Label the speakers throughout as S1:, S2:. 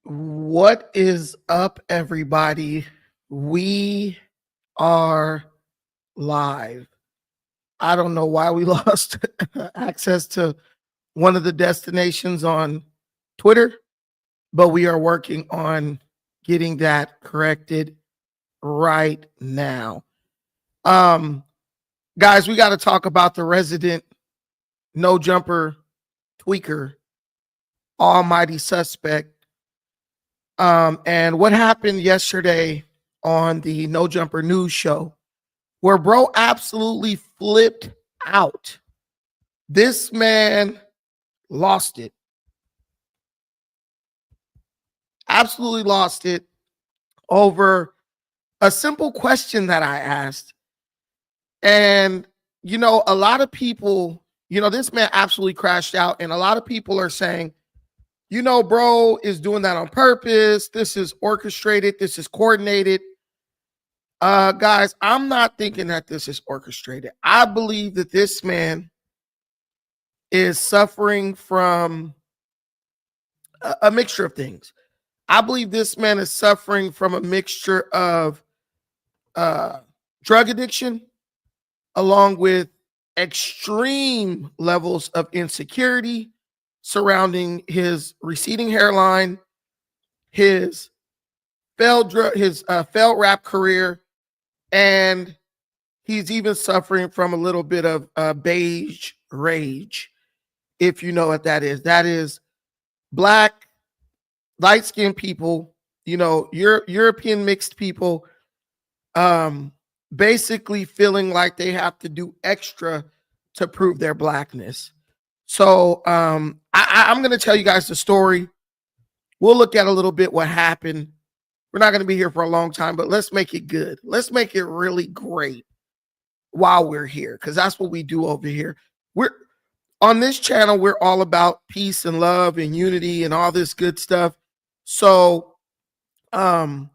S1: What is up, everybody? We are live. I don't know why we lost access to one of the destinations on Twitter, but we are working on getting that corrected right now. Um, Guys, we got to talk about the resident no jumper tweaker, almighty suspect. And what happened yesterday on the No Jumper News show, where bro absolutely flipped out. This man lost it. Absolutely lost it over a simple question that I asked. And, a lot of people, this man absolutely crashed out. And a lot of people are saying, bro is doing that on purpose. This is orchestrated. This is coordinated. Guys, I'm not thinking that this is orchestrated. I believe that this man is suffering from a mixture of things. I believe this man is suffering from a mixture of drug addiction, along with extreme levels of insecurity surrounding his receding hairline, his failed rap career, and he's even suffering from a little bit of beige rage, if you know what that is. That is black, light-skinned people, European mixed people, basically feeling like they have to do extra to prove their blackness. So I'm going to tell you guys the story. We'll look at a little bit what happened. We're not going to be here for a long time, but let's make it good. Let's make it really great while we're here, because that's what we do over here. We're on this channel. We're all about peace and love and unity and all this good stuff. So we're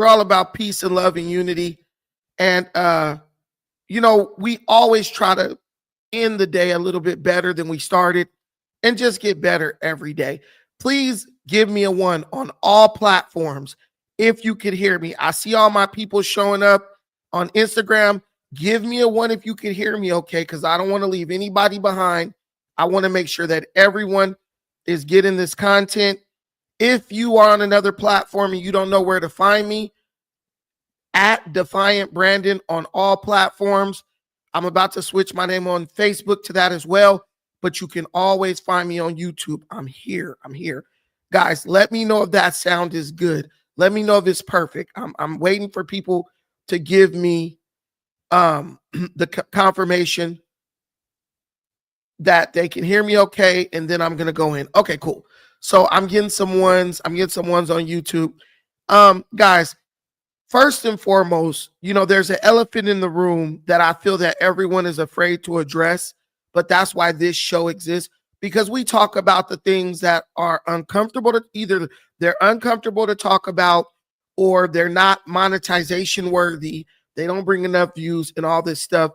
S1: all about peace and love and unity. And, we always try to end the day a little bit better than we started and just get better every day. Please give me a 1 on all platforms if you could hear me. I see all my people showing up on Instagram. Give me a 1 if you can hear me, okay? Because I don't want to leave anybody behind. I want to make sure that everyone is getting this content. If you are on another platform and you don't know where to find me, at Defiant Brandon on all platforms. I'm about to switch my name on Facebook to that as well, but you can always find me on YouTube. I'm here. Guys, let me know if that sound is good. Let me know if it's perfect. I'm waiting for people to give me the confirmation that they can hear me okay, and then I'm going to go in. Okay, cool. So I'm getting some ones. on YouTube. Guys, first and foremost, there's an elephant in the room that I feel that everyone is afraid to address, but that's why this show exists, because we talk about the things that are uncomfortable to either they're uncomfortable to talk about or they're not monetization worthy. They don't bring enough views and all this stuff.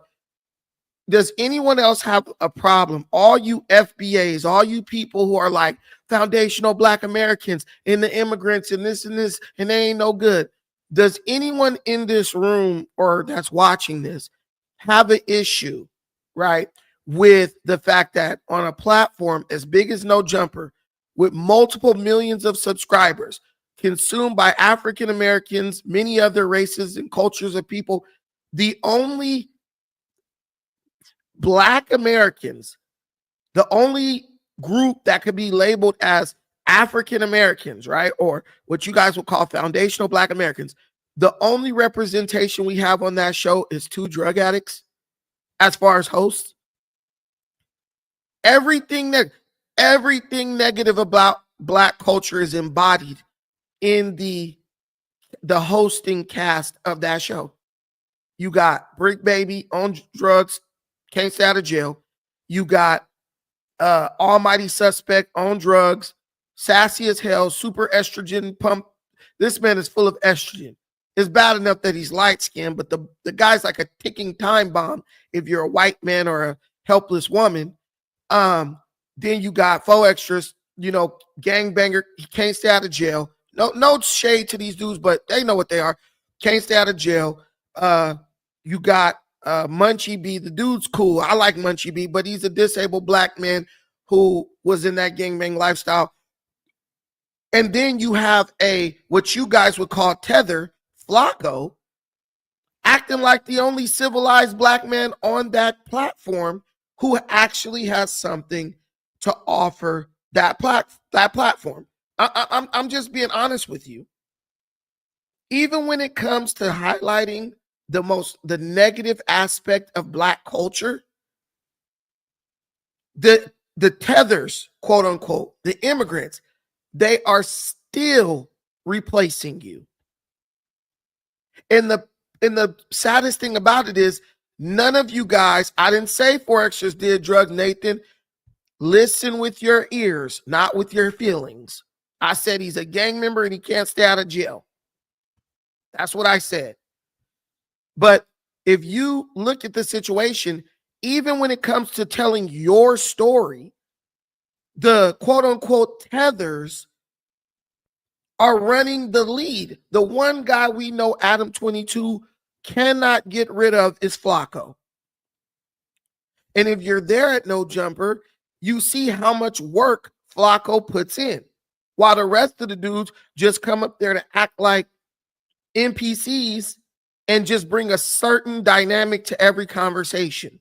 S1: Does anyone else have a problem? All you FBAs, all you people who are like foundational Black Americans and the immigrants and this, and they ain't no good. Does anyone in this room or that's watching this have an issue, right, with the fact that on a platform as big as No Jumper, with multiple millions of subscribers, consumed by African Americans, many other races and cultures of people, the only Black Americans, the only group that could be labeled as African Americans, right, or what you guys will call foundational Black Americans, the only representation we have on that show is 2 drug addicts as far as hosts. Everything negative about Black culture is embodied in the hosting cast of that show. You got Brick Baby on drugs, can't stay out of jail. You got almighty suspect on drugs, sassy as hell, super estrogen pump. This man is full of estrogen. It's bad enough that he's light-skinned, but the guy's like a ticking time bomb if you're a white man or a helpless woman. Then you got faux extras, gangbanger. He can't stay out of jail. No shade to these dudes, but they know what they are. Can't stay out of jail. You got Munchie B. The dude's cool. I like Munchie B, but he's a disabled black man who was in that gangbang lifestyle. And then you have what you guys would call tether, Flacco, acting like the only civilized black man on that platform who actually has something to offer that platform. I'm just being honest with you. Even when it comes to highlighting the negative aspect of black culture, the tethers, quote unquote, the immigrants, they are still replacing you. And the saddest thing about it is none of you guys, I didn't say Forextras did drugs, Nathan. Listen with your ears, not with your feelings. I said he's a gang member and he can't stay out of jail. That's what I said. But if you look at the situation, even when it comes to telling your story, the quote unquote tethers are running the lead. The one guy we know, Adam 22, cannot get rid of is Flacco. And if you're there at No Jumper, you see how much work Flacco puts in, while the rest of the dudes just come up there to act like NPCs and just bring a certain dynamic to every conversation.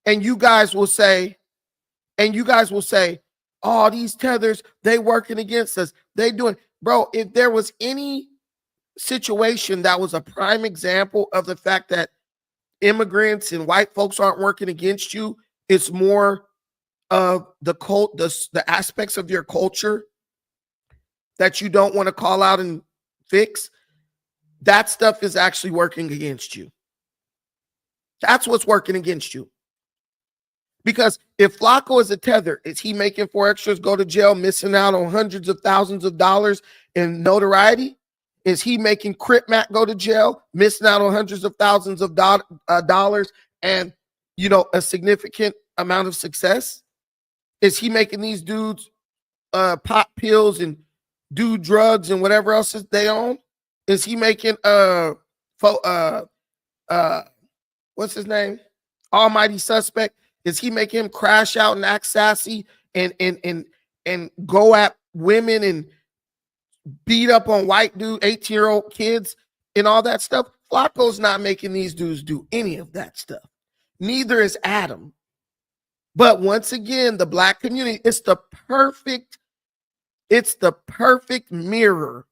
S1: And you guys will say, oh, these tethers, they working against us. They doing, bro, if there was any situation that was a prime example of the fact that immigrants and white folks aren't working against you, it's more of the aspects of your culture that you don't want to call out and fix. That stuff is actually working against you. That's what's working against you. Because if Flacco is a tether, is he making Forextras go to jail, missing out on hundreds of thousands of dollars in notoriety? Is he making Crip Mac go to jail, missing out on hundreds of thousands of dollars and, a significant amount of success? Is he making these dudes pop pills and do drugs and whatever else they own? Is he making what's his name? Almighty Suspect? Is he making him crash out and act sassy and go at women and beat up on white 18-year-old kids and all that stuff? Flacco's not making these dudes do any of that stuff. Neither is Adam. But once again, the black community, it's the perfect mirror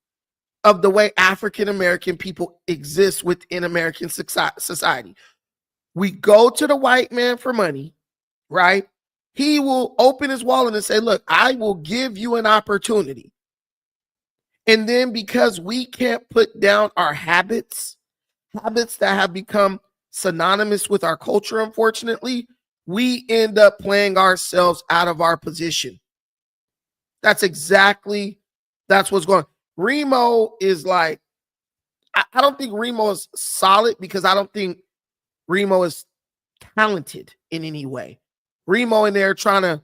S1: of the way African-American people exist within American society. We go to the white man for money, right? He will open his wallet and say, look, I will give you an opportunity. And then because we can't put down our habits that have become synonymous with our culture, unfortunately, we end up playing ourselves out of our position. That's what's going on. Remo is like, I don't think Remo is solid because I don't think Remo is talented in any way. Remo in there trying to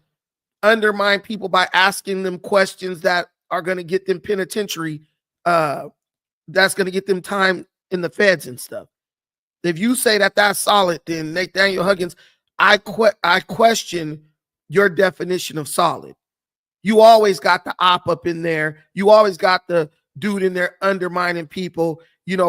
S1: undermine people by asking them questions that are going to get them penitentiary, that's going to get them time in the feds and stuff. If you say that that's solid, then Nathaniel Huggins, I question your definition of solid. You always got the op up in there. You always got the dude in there undermining people,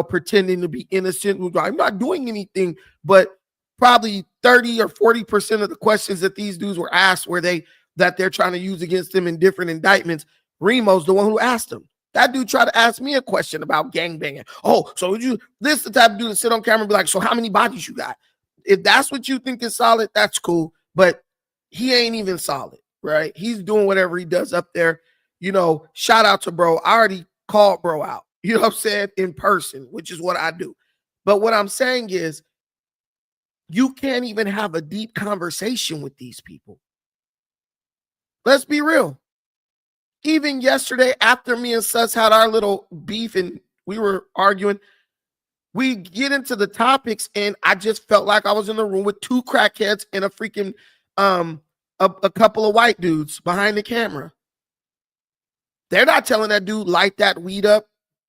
S1: pretending to be innocent. I'm not doing anything, but probably 30 or 40% of the questions that these dudes were asked that they're trying to use against them in different indictments, Remo's the one who asked them. That dude tried to ask me a question about gangbanging. Oh, so this is the type of dude to sit on camera and be like, so how many bodies you got? If that's what you think is solid, that's cool. But he ain't even solid, right? He's doing whatever he does up there. Shout out to bro. I already called bro out, you know what I'm saying, in person, which is what I do. But what I'm saying is you can't even have a deep conversation with these people. Let's be real. Even yesterday, after me and Sus had our little beef and we were arguing, we get into the topics and I just felt like I was in the room with two crackheads and a freaking a couple of white dudes behind the camera. They're not telling that dude, light that weed up,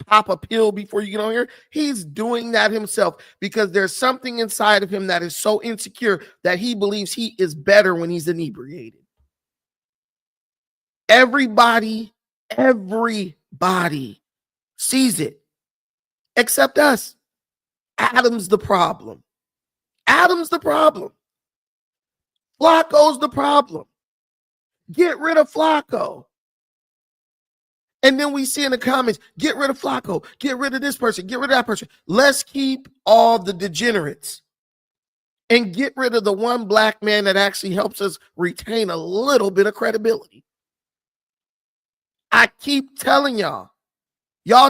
S1: pop a pill before you get on here. He's doing that himself because there's something inside of him that is so insecure that he believes he is better when he's inebriated. Everybody sees it except us. Adam's the problem. Adam's the problem. Flacco's the problem. Get rid of Flacco. And then we see in the comments, get rid of Flacco, get rid of this person, get rid of that person. Let's keep all the degenerates and get rid of the one black man that actually helps us retain a little bit of credibility. I keep telling y'all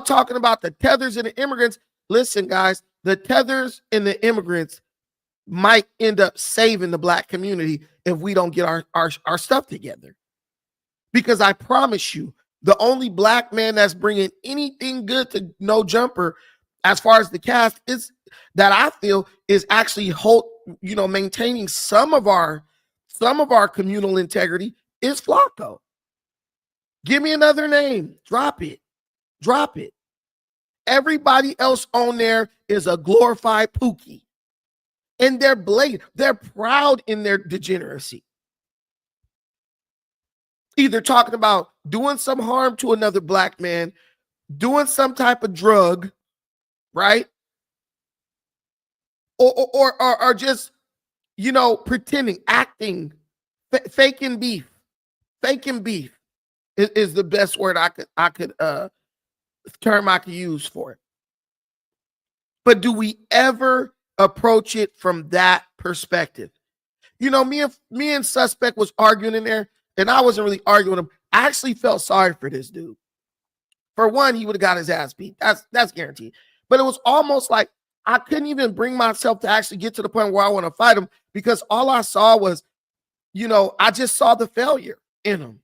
S1: talking about the tethers and the immigrants. Listen, guys, the tethers and the immigrants might end up saving the black community if we don't get our stuff together. Because I promise you, the only black man that's bringing anything good to No Jumper, as far as the cast, is that I feel is actually maintaining some of our communal integrity is Flacco. Give me another name. Drop it. Everybody else on there is a glorified Pookie. And they're blatant. They're proud in their degeneracy. Either talking about doing some harm to another black man, doing some type of drug, right? Or just, pretending, acting, faking beef. Faking beef is the best word term I could use for it. But do we ever approach it from that perspective? Me and Suspect was arguing in there, and I wasn't really arguing with him. I actually felt sorry for this dude. For one, he would have got his ass beat. That's guaranteed. But it was almost like I couldn't even bring myself to actually get to the point where I want to fight him, because all I saw was, I just saw the failure in him.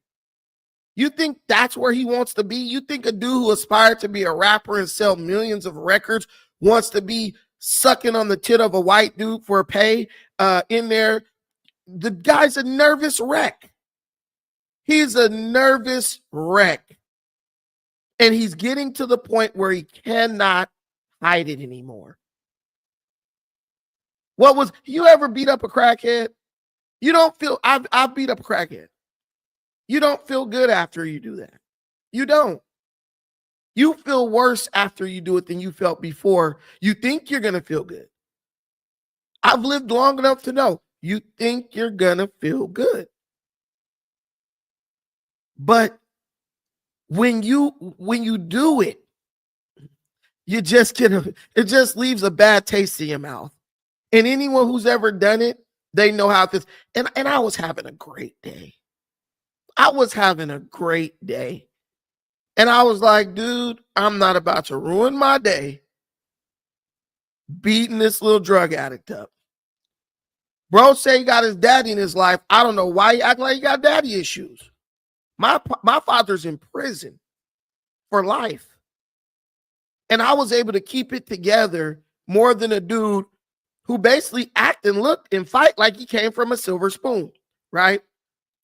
S1: You think that's where he wants to be? You think a dude who aspired to be a rapper and sell millions of records wants to be sucking on the tit of a white dude for a pay in there? The guy's a nervous wreck. He's a nervous wreck. And he's getting to the point where he cannot hide it anymore. You ever beat up a crackhead? You don't feel, I've beat up a crackhead. You don't feel good after you do that. You don't. You feel worse after you do it than you felt before. You think you're going to feel good. I've lived long enough to know you think you're going to feel good. But when you do it, it just leaves a bad taste in your mouth. And anyone who's ever done it, they know how this. And I was having a great day. And I was like, dude, I'm not about to ruin my day beating this little drug addict up. Bro say he got his daddy in his life. I don't know why he act like he got daddy issues. My father's in prison for life. And I was able to keep it together more than a dude who basically act and look and fight like he came from a silver spoon, right?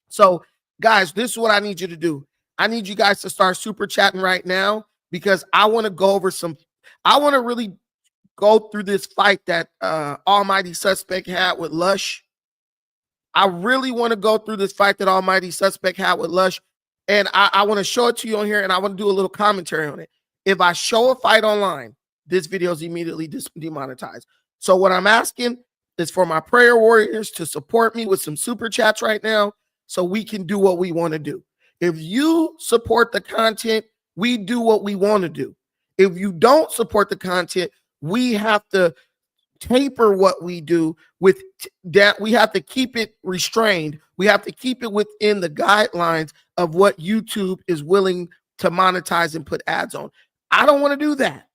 S1: So, guys, this is what I need you to do. I need you guys to start super chatting right now, because I want to really go through this fight that Almighty Suspect had with Lush. I really want to go through this fight that Almighty Suspect had with Lush. And I want to show it to you on here, and I want to do a little commentary on it. If I show a fight online, this video is immediately demonetized. So what I'm asking is for my prayer warriors to support me with some super chats right now so we can do what we want to do. If you support the content, we do what we want to do. If you don't support the content, we have to taper what we do with that. We have to keep it restrained. We have to keep it within the guidelines of what YouTube is willing to monetize and put ads on. I don't want to do that.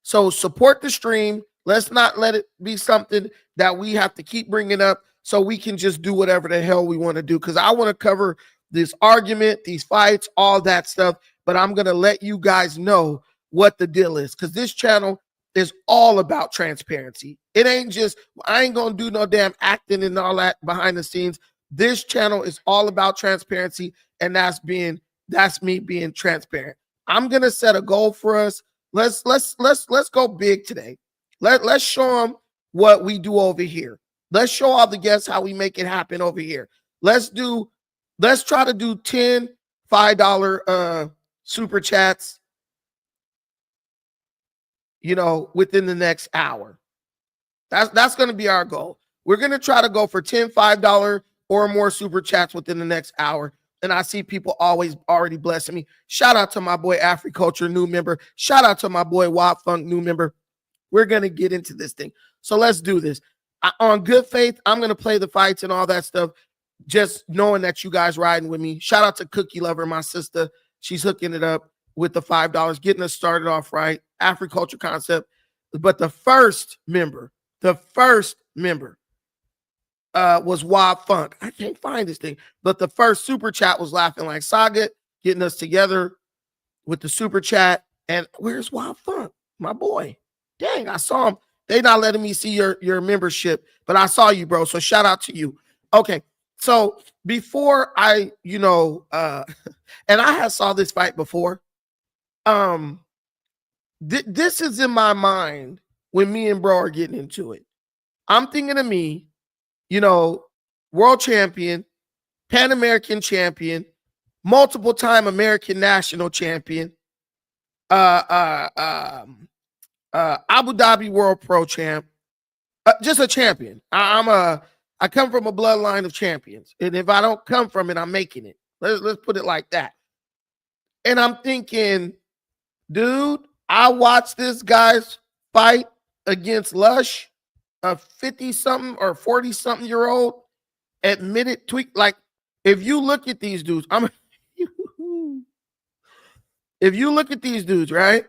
S1: So support the stream. Let's not let it be something that we have to keep bringing up so we can just do whatever the hell we want to do. Because I want to cover this argument, these fights, all that stuff. But I'm going to let you guys know what the deal is. Because this channel is all about transparency. It ain't just, I ain't gonna do no damn acting and all that behind the scenes. This channel is all about transparency, and that's me being transparent. I'm gonna set a goal for us. Let's go big today. Let's show them what we do over here. Let's show all the guests how we make it happen over here. Let's try to do 10 $5 super chats, within the next hour. That's going to be our goal. We're going to try to go for 10 $5 or more super chats within the next hour. And I see people already blessing me. Shout out to my boy Africulture, new member. Shout out to my boy Wop Funk, new member. We're going to get into this thing. So let's do this. On good faith, I'm going to play the fights and all that stuff, just knowing that you guys riding with me. Shout out to Cookie Lover, my sister. She's hooking it up with the $5, getting us started off right. Africulture concept. But the first member was Wop Funk. I can't find this thing. But the first super chat was Laughing Like Saga, getting us together with the super chat. And where's Wop Funk? My boy. Dang, I saw him. They not letting me see your membership, but I saw you, bro. So shout out to you. Okay. So before I, and I had saw this fight before. This is in my mind when me and bro are getting into it. I'm thinking of me, world champion, Pan American champion, multiple time American national champion, Abu Dhabi World Pro Champ, just a champion. I come from a bloodline of champions, and if I don't come from it, I'm making it. Let's put it like that. And I'm thinking, dude, I watched this guy's fight against Lush, a 50-something or 40-something-year-old admitted tweak. Like, if you look at these dudes, if you look at these dudes, right?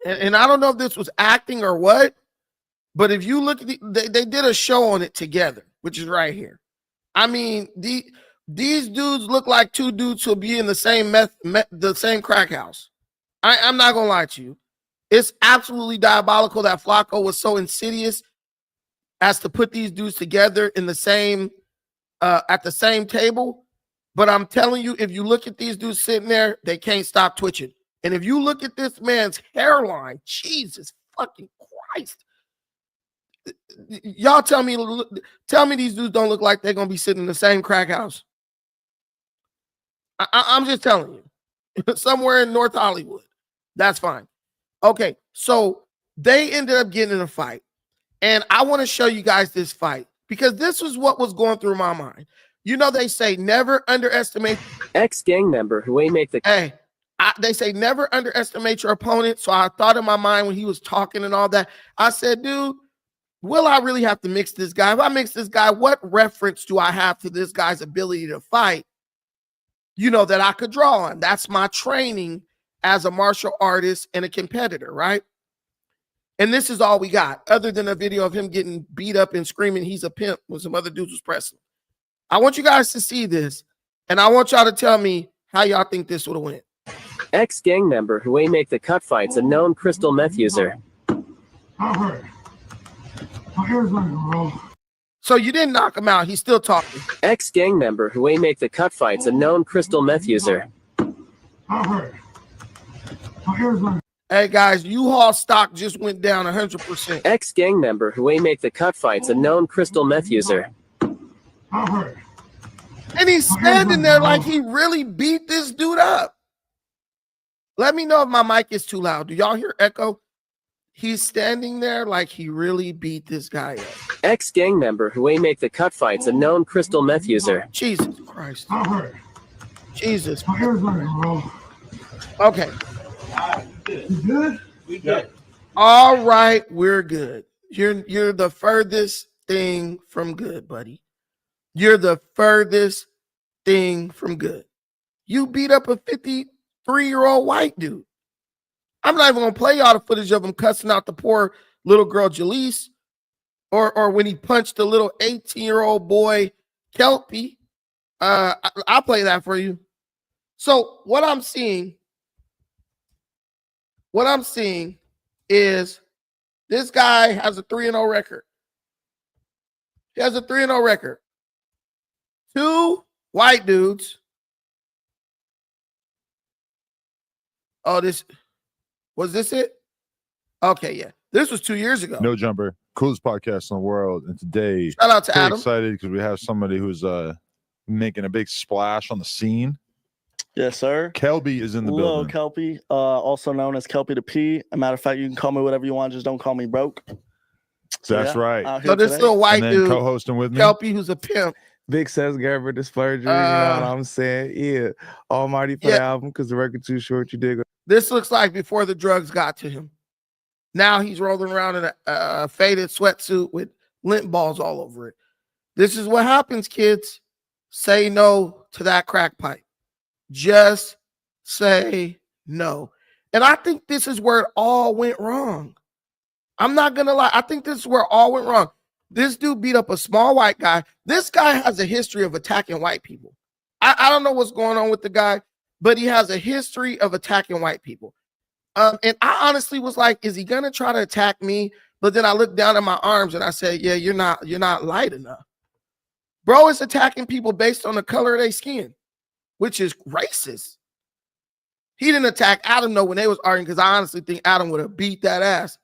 S1: And I don't know if this was acting or what, but if you look at they did a show on it together, which is right here. I mean, these dudes look like two dudes who'll be in the same the same crack house. I'm not gonna lie to you. It's absolutely diabolical that Flacco was so insidious as to put these dudes together in the same at the same table. But I'm telling you, if you look at these dudes sitting there, they can't stop twitching. And if you look at this man's hairline, Jesus fucking Christ. Y'all tell me these dudes don't look like they're going to be sitting in the same crack house. I'm just telling you. Somewhere in North Hollywood. That's fine. Okay, so they ended up getting in a fight. And I want to show you guys this fight because this was what was going through my mind. They say never underestimate.
S2: Ex-gang member who ain't make the...
S1: Hey. They say never underestimate your opponent. So I thought in my mind when he was talking and all that, I said, dude, will I really have to mix this guy? If I mix this guy, what reference do I have to this guy's ability to fight? That I could draw on. That's my training as a martial artist and a competitor, right? And this is all we got, other than a video of him getting beat up and screaming he's a pimp when some other dudes was pressing. I want you guys to see this, and I want y'all to tell me how y'all think this would have went.
S2: Ex-gang member who ain't make the cut fights, a known crystal meth user.
S1: So you didn't knock him out. He's still talking.
S2: Ex-gang member who ain't make the cut fights, a known crystal meth user.
S1: Hey guys, U-Haul stock just went down 100%.
S2: Ex-gang member who ain't make the cut fights, a known crystal meth user.
S1: And he's standing there like he really beat this dude up. Let me know if my mic is too loud. Do y'all hear echo? He's standing there like he really beat this guy up.
S2: Ex-gang member who ain't make the cut fights, a known crystal meth user.
S1: Jesus Christ. Jesus. Okay. We good. All right, we're good. You're the furthest thing from good, buddy. You're the furthest thing from good. You beat up a 53-year-old white dude. I'm not even gonna play y'all the footage of him cussing out the poor little girl Jaleese, or when he punched the little 18-year-old boy Kelpie. I'll play that for you. So what I'm seeing is this guy has a 3-0 record. He has a 3-0 record. 2 white dudes. Oh, this it? Okay, yeah. This was 2 years ago.
S3: No Jumper, coolest podcast in the world. And today,
S1: shout out to Adam.
S3: Excited because we have somebody who's making a big splash on the scene.
S4: Yes, sir.
S3: Kelby is in the
S4: Hello,
S3: building.
S4: Kelpie, also known as Kelpie the P. As a matter of fact, you can call me whatever you want. Just don't call me broke.
S3: That's right.
S4: out here
S1: So this
S4: today.
S1: little white
S3: And then
S1: dude,
S3: co-hosting with me.
S1: Kelpie, who's a pimp.
S5: Big Seth Gerber, the Splurger, you know what I'm saying? Yeah. Almighty for the album because the record too short, you dig?
S1: This looks like before the drugs got to him. Now he's rolling around in a faded sweatsuit with lint balls all over it. This is what happens, kids. Say no to that crack pipe. Just say no. And I think this is where it all went wrong. I'm not going to lie. I think this is where it all went wrong. This dude beat up a small white guy. This guy has a history of attacking white people. I don't know what's going on with the guy, but he has a history of attacking white people. And I honestly was like, is he going to try to attack me? But then I looked down at my arms and I said, yeah, you're not light enough. Bro is attacking people based on the color of their skin, which is racist. He didn't attack Adam, though, when they was arguing, because I honestly think Adam would have beat that ass.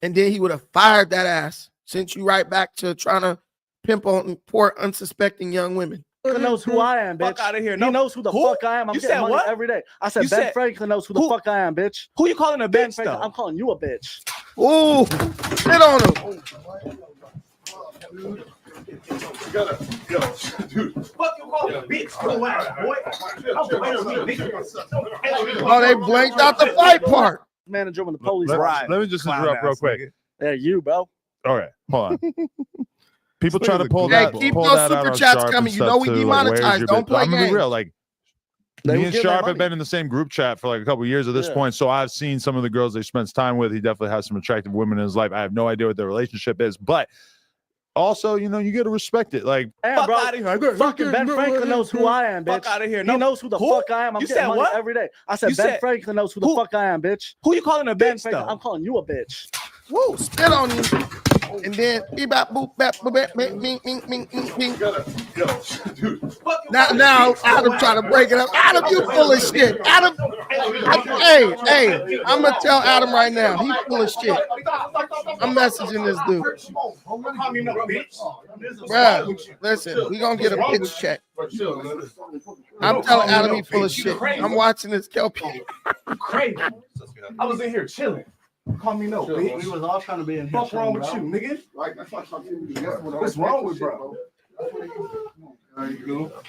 S1: And then he would have fired that ass, sent you right back to trying to pimp on poor, unsuspecting young women.
S4: He knows who I am, bitch.
S6: Fuck out of here.
S4: He
S6: No.
S4: knows who the
S6: Who?
S4: fuck I am. I'm
S6: You
S4: getting
S6: said
S4: money
S6: what?
S4: every day. I said
S6: You
S4: Ben
S6: said-
S4: Franklin knows who the
S6: Who?
S4: fuck I am, bitch.
S6: Who you calling a
S4: Ben
S6: bitch,
S4: Franklin, I'm
S6: though?
S4: calling you a bitch.
S1: Ooh, sit on him.
S6: Fuck you calling a bitch? Go out, boy.
S1: Oh, they blanked out the fight part.
S4: Manager when the police
S3: Let,
S4: arrive.
S3: let me just
S6: Clown
S3: interrupt real
S6: ass
S3: quick.
S6: nigga.
S4: Yeah, you, bro.
S3: All right, hold on. People
S5: This
S3: try to
S5: nigga's a
S3: pull
S5: good
S1: Hey,
S3: that.
S5: boy.
S1: keep
S3: pull
S1: those
S3: that out
S1: super
S3: on
S1: chats
S3: Sharp
S1: coming.
S3: and
S1: You know
S3: stuff,
S1: we
S3: too, like,
S1: demonetized.
S3: where's your
S1: Don't
S3: bit?
S1: play
S3: I'm gonna be
S1: games.
S3: real. Like
S4: They
S3: me
S4: was
S3: and
S4: getting
S3: Sharp
S4: their
S3: have been in the same group chat for like a couple of years at this
S4: Yeah.
S3: point, so I've seen some of the girls they spends time with. He definitely has some attractive women in his life. I have no idea what their relationship is, but also, you know, you got to respect it. Like,
S4: Damn,
S6: Fuck
S4: bro.
S6: out of here.
S4: Fucking Ben Franklin knows who I am, bitch.
S6: Fuck out of here.
S4: He
S6: No.
S4: knows who the
S6: Who?
S4: fuck I am. I'm
S6: You
S4: getting
S6: said
S4: money
S6: what?
S4: every day. I said
S6: You
S4: Ben
S6: said-
S4: Franklin knows who the
S6: Who?
S4: fuck I am, bitch.
S6: Who you calling a
S4: Ben
S6: bitch,
S4: Franklin,
S6: though?
S4: I'm calling you a bitch.
S1: Woo, spit on him. And then bop, boop, bap, boop, bap, bing, bing, bing, bing, bing, bing. Now Adam trying to break it up. Adam, you full of shit. Adam, hey, I'm gonna tell Adam right now. He full of shit. I'm messaging this dude. Bruh, listen, we gonna get a bitch check. I'm telling Adam he full of shit. I'm watching this Kelpie.
S6: Crazy. I was in here chilling. Call me no, bitch.
S4: We was all trying to be in here.
S6: What's wrong with you, nigga? What's wrong with bro?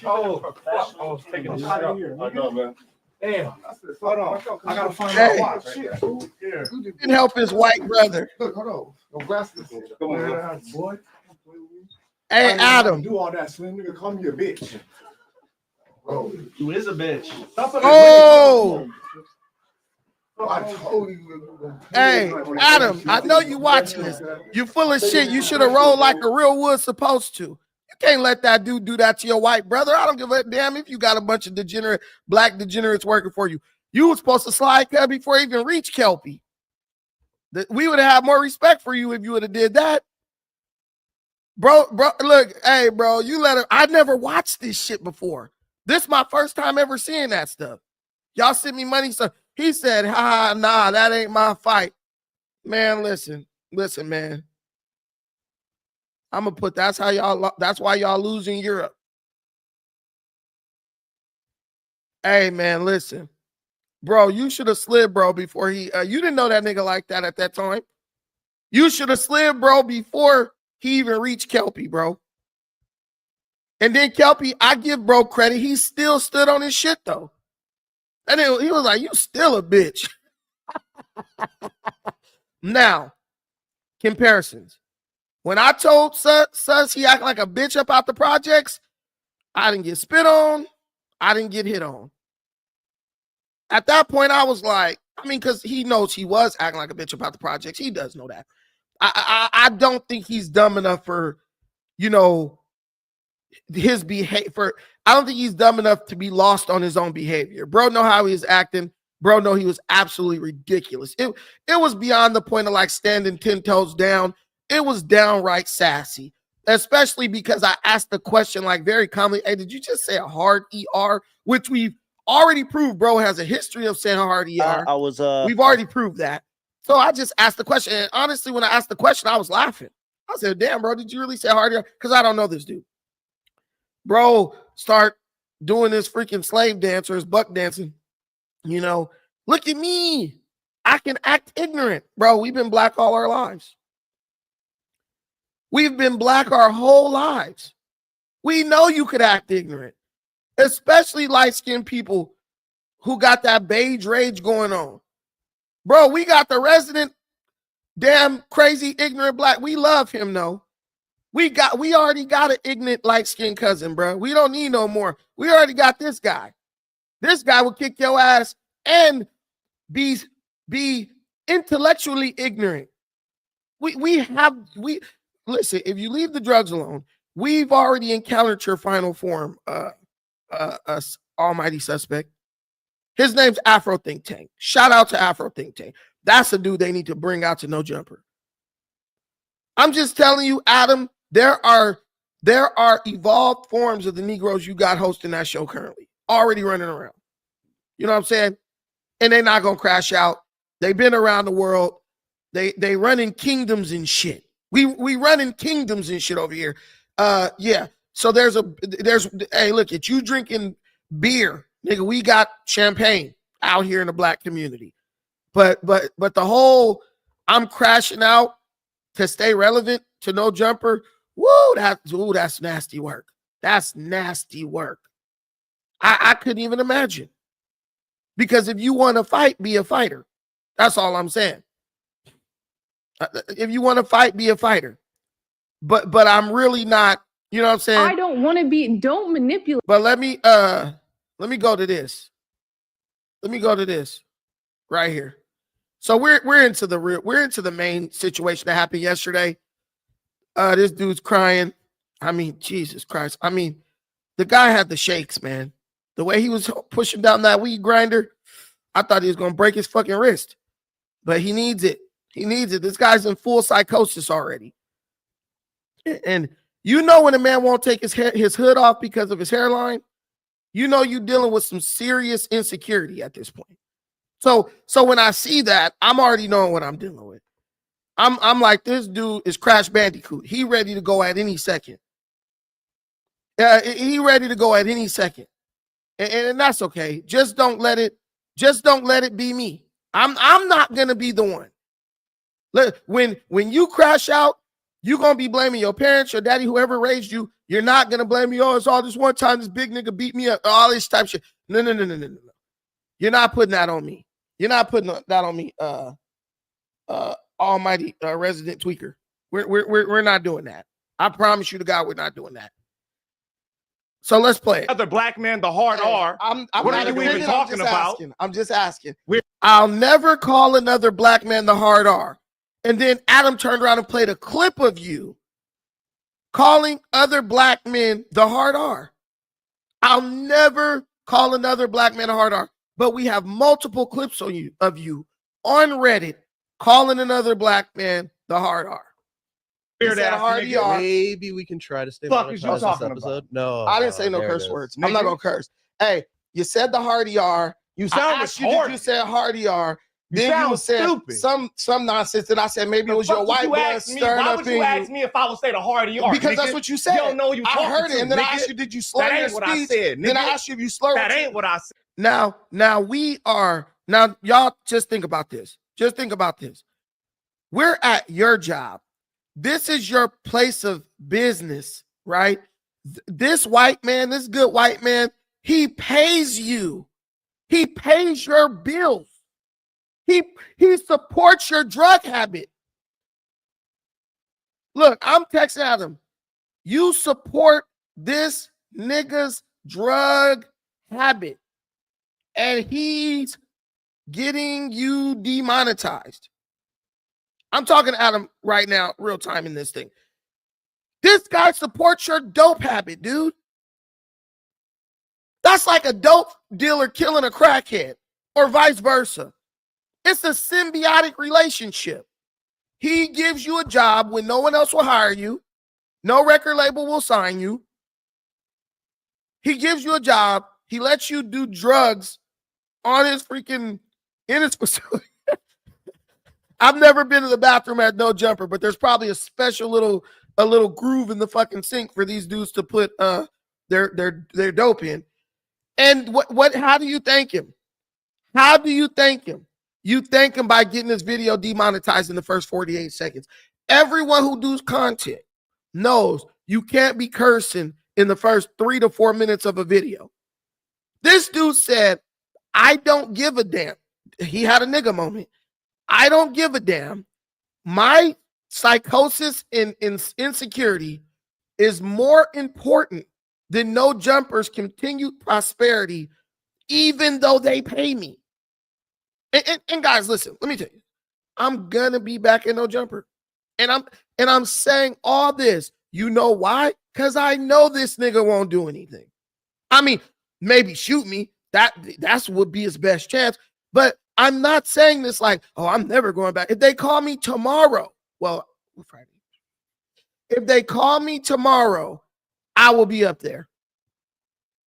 S6: Oh, I was taking a shot in here. I know, man. Damn. Hold on. I gotta find
S1: Hey.
S6: my watch. Shit. Here.
S1: Didn't help his white brother.
S6: Hold on. No glasses. Come on, boy.
S1: Hey, Adam.
S6: Do all that, slim nigga. Call me a bitch. Bro.
S4: You is a bitch.
S1: Oh,
S6: I told you.
S1: hey, Adam, I know you watching this. You full of shit. You should have rolled like a real wood supposed to. You can't let that dude do that to your white brother. I don't give a damn if you got a bunch of black degenerates working for you. You were supposed to slide Kelpie before you even reach Kelpie. We would have had more respect for you if you would have did that. Bro, look, hey, bro, you let him. I never watched this shit before. This is my first time ever seeing that stuff. Y'all sent me money, so he said, nah, that ain't my fight. Man, listen, man. I'm gonna put that's why y'all lose in Europe. Hey, man, listen. Bro, you should have slid, bro, before you didn't know that nigga like that at that time. You should have slid, bro, before he even reached Kelpie, bro. And then Kelpie, I give bro credit. He still stood on his shit, though. And then he was like, you still a bitch. Now, comparisons. When I told Sus he act like a bitch up out the projects, I didn't get spit on. I didn't get hit on. At that point, I was like, because he knows he was acting like a bitch about the projects. He does know that. I don't think he's dumb enough for, his behavior. I don't think he's dumb enough to be lost on his own behavior. Bro know how he's acting. Bro, no, he was absolutely ridiculous. It was beyond the point of like standing 10 toes down. It was downright sassy, especially because I asked the question like very calmly, hey, did you just say a hard ER? Which we've already proved bro has a history of saying a hard ER. We've already proved that. So I just asked the question. And honestly, when I asked the question, I was laughing. I said, damn, bro, did you really say hard ER? Because I don't know this dude. Bro, start doing this freaking slave dance or his buck dancing. You know, look at me. I can act ignorant. Bro, we've been black all our lives. We've been black our whole lives. We know you could act ignorant, especially light-skinned people who got that beige rage going on. Bro, we got the resident damn crazy ignorant black. We love him, though. We already got an ignorant light-skinned cousin, bro. We don't need no more. We already got this guy. This guy will kick your ass and be intellectually ignorant. We listen, if you leave the drugs alone, we've already encountered your final form, almighty suspect. His name's Afro Think Tank. Shout out to Afro Think Tank. That's a dude they need to bring out to No Jumper. I'm just telling you, Adam, there are evolved forms of the Negroes you got hosting that show currently, already running around. You know what I'm saying? And they're not gonna crash out. They've been around the world. They run in kingdoms and shit. We run in kingdoms and shit over here. Yeah. So there's hey, look at you drinking beer, nigga. We got champagne out here in the black community. But the whole I'm crashing out to stay relevant to No Jumper. That's nasty work. That's nasty work. I couldn't even imagine. Because if you want to fight, be a fighter. That's all I'm saying. If you want to fight, be a fighter. But I'm really not, you know what I'm saying?
S7: I don't want to be, don't manipulate.
S1: But let me go to this. Let me go to this right here. So we're into the main situation that happened yesterday. This dude's crying. I mean, Jesus Christ. I mean, the guy had the shakes, man. The way he was pushing down that weed grinder, I thought he was going to break his fucking wrist. But he needs it. He needs it. This guy's in full psychosis already. And you know when a man won't take his hood off because of his hairline, you know you're dealing with some serious insecurity at this point. So when I see that, I'm already knowing what I'm dealing with. I'm like, this dude is Crash Bandicoot. He ready to go at any second. He ready to go at any second. And that's okay. Just don't let it be me. I'm not gonna be the one. Look, when you crash out, you're gonna be blaming your parents, your daddy, whoever raised you. You're not gonna blame me. Oh, it's all this one time this big nigga beat me up, all this type of shit. No. You're not putting that on me. You're not putting that on me. Almighty resident tweaker. We're not doing that. I promise you to God, we're not doing that. So let's play it.
S6: Other black man, the hard R. What are you even talking about?
S1: I'm just asking. I'll never call another black man the hard R. And then Adam turned around and played a clip of you calling other black men the hard R. I'll never call another black man a hard R. But we have multiple clips of you on Reddit calling another black man the hard R.
S8: Maybe we can try to stay
S6: Fuck is you
S8: this
S6: talking
S8: episode.
S6: about?
S8: No,
S1: I didn't say no curse words. I'm not gonna curse. Hey, you said the hard ER.
S6: You sound retarded.
S1: You said hard ER. Then you said
S6: stupid.
S1: some nonsense, and I said maybe it was your white blood stirring
S6: Why
S1: up
S6: would
S1: in
S6: you
S1: you.
S6: ask me if I would say the hard ER?
S1: Because that's what you said.
S6: You don't know you
S1: I heard it, and then I
S6: nigga.
S1: asked you, did you slur
S6: That
S1: your
S6: ain't what I
S1: speech?
S6: said,
S1: Then I
S6: nigga.
S1: asked you if you slur.
S6: That ain't what I said.
S1: Now we are y'all just think about this. Just think about this. We're at your job. This is your place of business, right? This white man, this good white man, he pays you. He pays your bills. He supports your drug habit. Look, I'm texting Adam. You support this nigga's drug habit, and he's getting you demonetized. I'm talking to Adam right now, real time in this thing. This guy supports your dope habit, dude. That's like a dope dealer killing a crackhead or vice versa. It's a symbiotic relationship. He gives you a job when no one else will hire you. No record label will sign you. He gives you a job. He lets you do drugs on his freaking, in his facility. I've never been to the bathroom at No Jumper, but there's probably a special little groove in the fucking sink for these dudes to put their dope in. And how do you thank him? How do you thank him? You thank him by getting this video demonetized in the first 48 seconds. Everyone who does content knows you can't be cursing in the first 3 to 4 minutes of a video. This dude said, I don't give a damn. He had a nigga moment. I don't give a damn. My psychosis and insecurity is more important than No Jumper's continued prosperity, even though they pay me. And guys, listen, let me tell you, I'm gonna be back in No Jumper. And I'm saying all this. You know why? Because I know this nigga won't do anything. I mean, maybe shoot me. That's would be his best chance. But I'm not saying this like, oh, I'm never going back. If they call me tomorrow, well, Friday. If they call me tomorrow, I will be up there.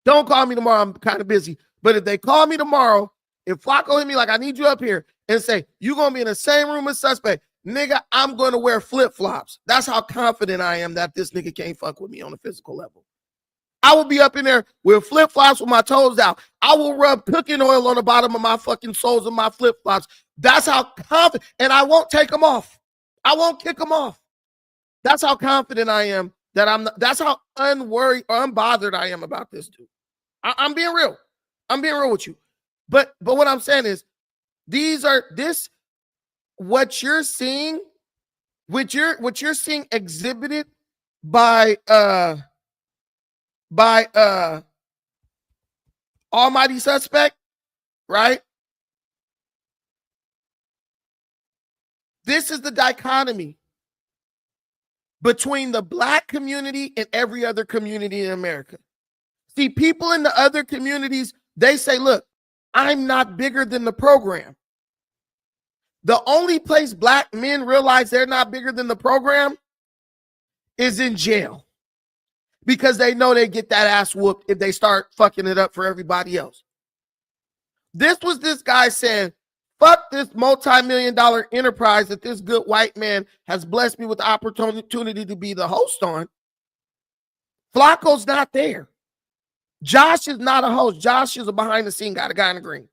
S1: Don't call me tomorrow. I'm kind of busy. But if they call me tomorrow, if Flacco hit me like, I need you up here and say, you're going to be in the same room as suspect, nigga, I'm going to wear flip-flops. That's how confident I am that this nigga can't fuck with me on a physical level. I will be up in there with flip-flops with my toes out. I will rub cooking oil on the bottom of my fucking soles of my flip-flops. That's how confident, and I won't take them off. I won't kick them off. That's how confident I am that I'm not, that's how unworried or unbothered I am about this dude. I'm being real. I'm being real with you. But what I'm saying is, what you're seeing exhibited by Almighty Suspect, right? This is the dichotomy between the black community and every other community in America. See, people in the other communities, they say, look, I'm not bigger than the program. The only place black men realize they're not bigger than the program is in jail, because they know they get that ass whooped if they start fucking it up for everybody else. This was this guy saying, fuck this multi-million-dollar enterprise that this good white man has blessed me with the opportunity to be the host on. Flacco's not there. Josh is not a host. Josh is a behind-the-scene guy, the guy in the green.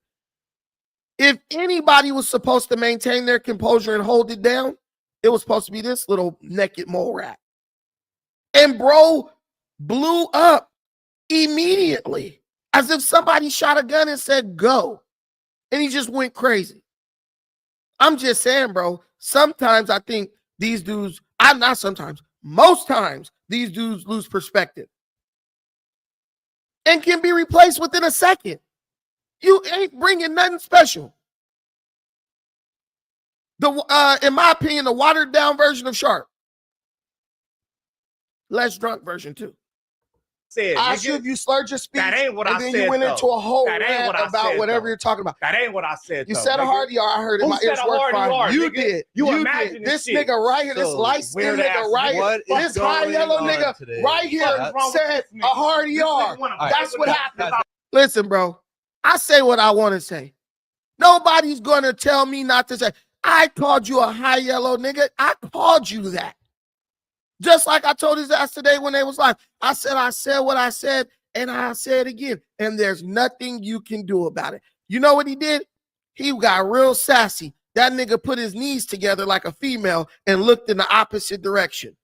S1: If anybody was supposed to maintain their composure and hold it down, it was supposed to be this little naked mole rat. And bro blew up immediately, as if somebody shot a gun and said, go. And he just went crazy. I'm just saying, bro, sometimes I think these dudes, most times, these dudes lose perspective and can be replaced within a second. You ain't bringing nothing special. In my opinion, the watered down version of Sharp. Less drunk version too. I asked you if you slurred your speech,
S6: that ain't what
S1: and
S6: I
S1: then
S6: said,
S1: you went into a whole
S6: That ain't
S1: rant
S6: what I
S1: about
S6: said,
S1: whatever
S6: though.
S1: you're talking about.
S6: That ain't what I said.
S1: You
S6: though,
S1: said a
S6: nigga.
S1: hard ER. I heard it.
S6: Who
S1: My
S6: said
S1: ears
S6: a
S1: worked
S6: hard
S1: fine.
S6: ER,
S1: You
S6: nigga?
S1: did.
S6: You
S1: You
S6: imagining
S1: did. This
S6: shit.
S1: nigga right here, this
S8: So,
S1: light-skinned
S6: weird
S1: nigga
S6: ass
S1: right
S6: nigga.
S1: here,
S8: What is
S1: this high
S8: going
S1: yellow
S8: on
S1: nigga
S8: today?
S1: right here
S6: What's
S1: said
S6: wrong with
S1: a hard
S6: this
S1: ER.
S6: nigga wanna
S1: That's
S6: play
S1: what
S6: with
S1: happened.
S6: us.
S1: Listen, bro, I say what I want to say. Nobody's going to tell me not to say. I called you a high yellow nigga. I called you that. Just like I told his ass today when they was live. I said what I said, and I said it again. And there's nothing you can do about it. You know what he did? He got real sassy. That nigga put his knees together like a female and looked in the opposite direction.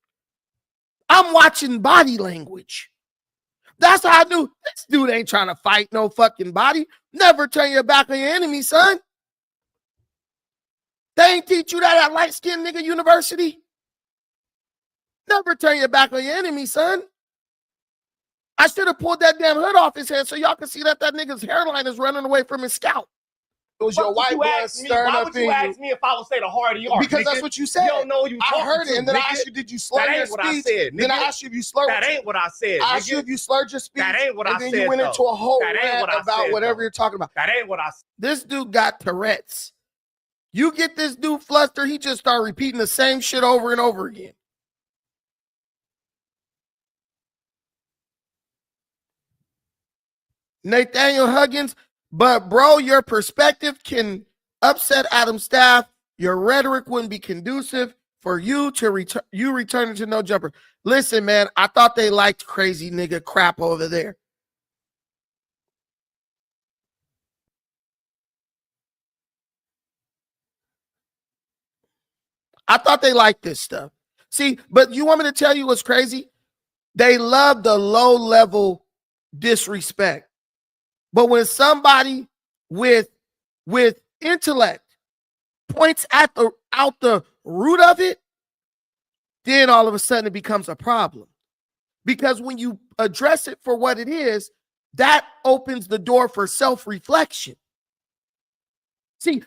S1: I'm watching body language. That's how I knew this dude ain't trying to fight no fucking body. Never turn your back on your enemy, son. They ain't teach you that at light-skinned nigga university. Never turn your back on your enemy, son. I should have pulled that damn hood off his head so y'all can see that nigga's hairline is running away from his scalp. It was your white blood stirring
S6: Why
S1: up
S6: would
S1: in
S6: you
S1: you.
S6: ask me if I would say the harder you are?
S1: Because
S6: nigga?
S1: that's what you said.
S6: You don't know who you
S1: I
S6: talking
S1: heard it,
S6: to,
S1: and then I
S6: nigga.
S1: asked you, did you slur
S6: That
S1: your
S6: ain't what I
S1: speech?
S6: said,
S1: Then I
S6: nigga.
S1: asked you if you slurred.
S6: That ain't what I said,
S1: I asked you if
S6: nigga.
S1: you slurred your speech.
S6: That ain't what I
S1: and then
S6: said,
S1: you went
S6: though.
S1: into a whole
S6: That ain't
S1: rant
S6: what I
S1: about
S6: said,
S1: whatever
S6: though.
S1: you're talking about.
S6: That ain't what I said.
S1: This dude got Tourette's. You get this dude flustered, he just start repeating the same shit over and over again. Nathaniel Huggins, but bro, your perspective can upset Adam's staff. Your rhetoric wouldn't be conducive for you to returning to no jumper. Listen, man, I thought they liked crazy nigga crap over there. I thought they liked this stuff. See, but you want me to tell you what's crazy? They love the low level disrespect. But when somebody with intellect points out the root of it, then all of a sudden it becomes a problem. Because when you address it for what it is, that opens the door for self-reflection. See,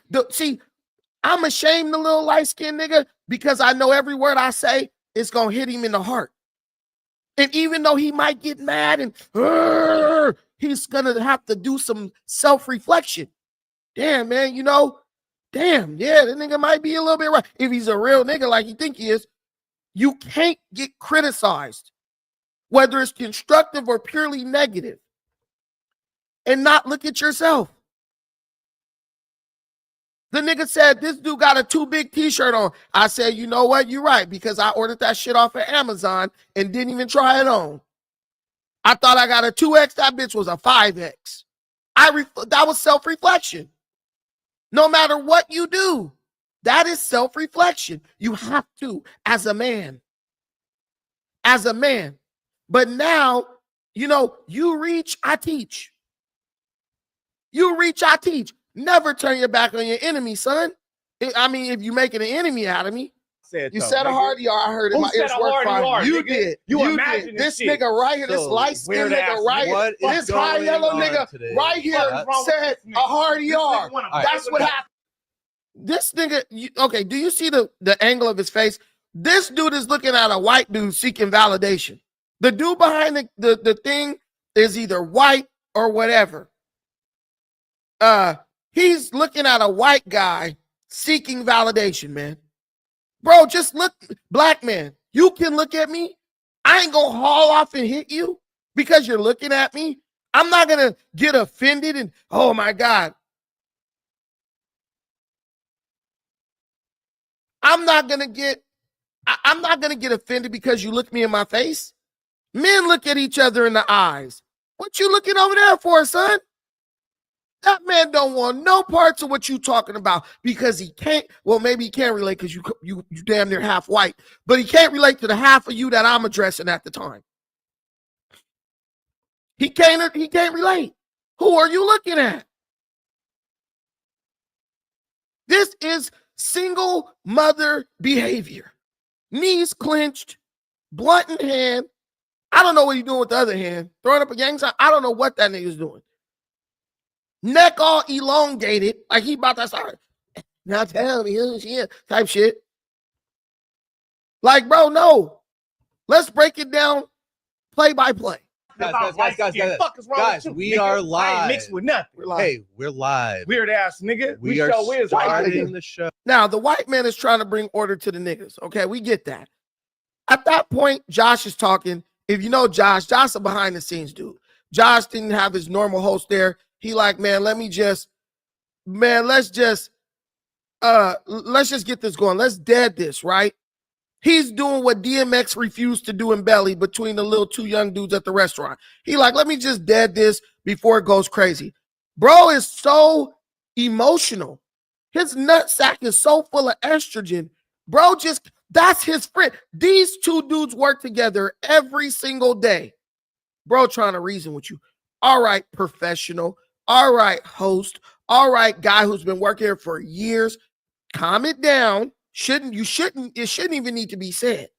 S1: I'm ashamed the little light-skinned nigga because I know every word I say is gonna hit him in the heart. And even though he might get mad and he's gonna have to do some self-reflection. Damn, man, damn, yeah, the nigga might be a little bit right. If he's a real nigga like you think he is, you can't get criticized, whether it's constructive or purely negative, and not look at yourself. The nigga said, this dude got a too big t-shirt on. I said, you know what? You're right, because I ordered that shit off of Amazon and didn't even try it on. I thought I got a 2X. That bitch was a 5X. That was self-reflection. No matter what you do, that is self-reflection. You have to, as a man. As a man. But now, you reach, I teach. You reach, I teach. Never turn your back on your enemy, son. If you're making an enemy out of me. You said a hard ER. I heard it. My ears work fine. You did. You did. This nigga right here, this light-skinned nigga right here, this high yellow nigga right here said a hard ER. That's what happened. This nigga, okay, do you see the angle of his face? This dude is looking at a white dude seeking validation. The dude behind the thing is either white or whatever. He's looking at a white guy seeking validation, man. Bro, just look, black man, you can look at me. I ain't gonna haul off and hit you because you're looking at me. I'm not gonna get offended and, oh my God. I'm not gonna get offended because you look me in my face. Men look at each other in the eyes. What you looking over there for, son? That man don't want no parts of what you talking about because he can't. Well, maybe he can't relate because you damn near half white, but he can't relate to the half of you that I'm addressing at the time. He can't relate. Who are you looking at? This is single mother behavior. Knees clenched, blunt in hand. I don't know what he's doing with the other hand. Throwing up a gang sign. I don't know what that nigga's doing. Neck all elongated, like he about to start. Now tell me who she is, type shit. Like, bro, no. Let's break it down play by play.
S6: Guys,
S8: we are live.
S6: I ain't mixed with nothing.
S8: We're live.
S6: Weird ass nigga.
S8: We are starting the show.
S1: Now, the white man is trying to bring order to the niggas. Okay, we get that. At that point, Josh is talking. If you know Josh a behind the scenes dude. Josh didn't have his normal host there. He like, man, let's just get this going. Let's dead this, right? He's doing what DMX refused to do in Belly between the little two young dudes at the restaurant. He like, let me just dead this before it goes crazy. Bro is so emotional. His nutsack is so full of estrogen. Bro, that's his friend. These two dudes work together every single day. Bro trying to reason with you. All right, professional. All right, host. All right, guy who's been working here for years. Calm it down. It shouldn't even need to be said.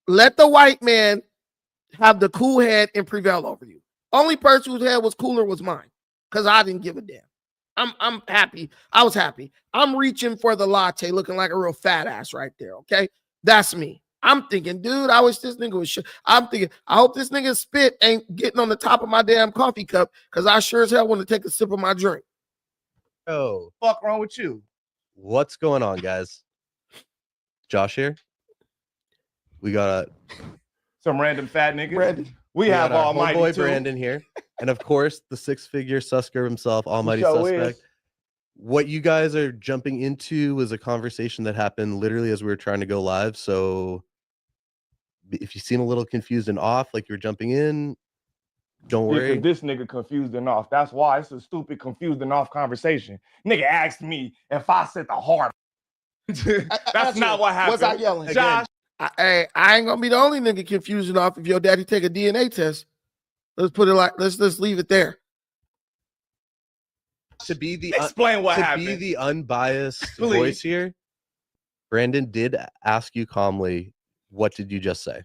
S1: Let the white man have the cool head and prevail over you. Only person whose head was cooler was mine, because I didn't give a damn. I'm happy. I was happy. I'm reaching for the latte, looking like a real fat ass right there. Okay, that's me. I'm thinking, dude, I wish this nigga was. I'm thinking, I hope this nigga spit ain't getting on the top of my damn coffee cup, because I sure as hell want to take a sip of my drink.
S8: Oh,
S6: Fuck wrong with you?
S8: what's going on, guys? Josh here. We got
S6: Some random fat nigga.
S1: Brandon.
S6: We have
S8: our
S6: Almighty
S8: homeboy
S6: too.
S8: Brandon here, and of course the six-figure Susker himself, Almighty
S6: Sure
S8: Suspect.
S6: is.
S8: What you guys are jumping into was a conversation that happened literally as we were trying to go live. So if you seem a little confused and off, like you're jumping in, don't
S6: Yeah,
S8: worry.
S6: because this nigga confused and off. That's why it's a stupid confused and off conversation. Nigga asked me if I said the hard. That's not what happened.
S1: Was I yelling?
S6: Josh,
S1: I ain't gonna be the only nigga confusing off if your daddy take a DNA test. Let's put it like, let's leave it there.
S8: To be the
S6: explain what
S8: to
S6: happened.
S8: be the unbiased
S6: Please.
S8: voice here, Brandon did ask you calmly, what did you just say?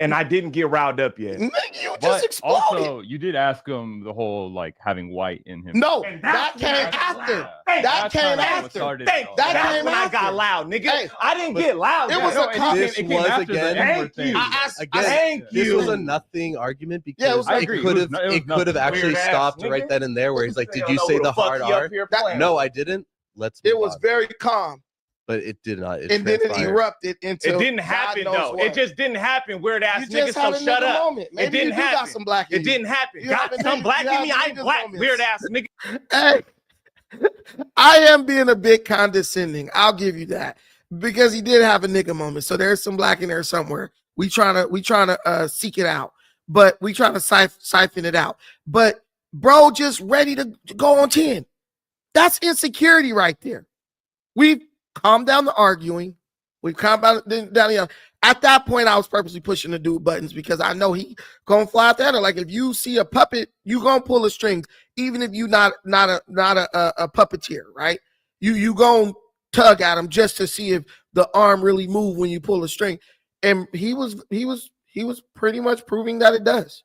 S6: And I didn't get riled up yet.
S1: Nigga, you just
S9: But
S1: exploded.
S9: also, you did ask him the whole like having white in him.
S1: No,
S6: And
S1: that
S6: that's
S1: came
S6: when I got
S1: after.
S6: loud. Thank
S1: That
S9: That's
S1: came
S9: kinda what
S1: after.
S9: started it
S6: Thank
S9: all.
S1: That
S6: That's
S1: came
S6: when I
S1: after.
S6: got loud, nigga.
S1: Hey,
S6: I didn't get loud.
S1: it was
S6: yet.
S1: a com-
S8: This
S9: came
S8: was
S9: after the
S8: again-
S9: N-word
S6: Thank
S9: thing.
S6: you.
S1: I asked,
S8: Again,
S6: Thank
S8: this
S6: you.
S8: was a nothing argument
S1: Yeah, it
S8: because
S1: was
S9: I
S8: it
S9: agree.
S8: could
S9: It
S8: have
S9: was- it was
S8: it could have
S9: nothing.
S8: actually
S6: Weird ass
S8: stopped
S6: nigga.
S8: right then and there where he's like,
S6: They
S8: did
S6: don't
S8: you
S6: know
S8: say
S6: who
S8: the
S6: fuck
S8: hard
S6: he up
S8: R?
S6: here
S1: That-
S6: playing.
S8: No, I didn't. Let's
S1: it
S8: move
S1: was
S8: on.
S1: very calm,
S8: But it did not. It
S1: and then it
S8: transpired.
S1: erupted into.
S6: It didn't
S1: God
S6: happen
S1: knows
S6: though.
S1: what.
S6: It just didn't happen. Weird ass
S1: You
S6: nigga.
S1: just
S6: So
S1: had a
S6: shut
S1: nigga
S6: up.
S1: moment. Maybe
S6: didn't
S1: you do got
S6: happen.
S1: some black in
S6: It
S1: you.
S6: didn't happen.
S1: You
S6: Got
S1: have
S6: some
S1: niggas-
S6: black
S1: you
S6: in
S1: have
S6: me. I ain't
S1: niggas
S6: black.
S1: moments.
S6: Weird ass nigga.
S1: Hey, I am being a bit condescending. I'll give you that, because he did have a nigga moment. So there's some black in there somewhere. We trying to seek it out, but we trying to siphon it out. But bro, just ready to go on 10. That's insecurity right there. We've calmed down the arguing. We've calmed down the. At that point, I was purposely pushing the dude buttons because I know he gonna fly out there. Like if you see a puppet, you gonna pull a string, even if you not a puppeteer, right? You gonna tug at him just to see if the arm really move when you pull a string. And he was pretty much proving that it does.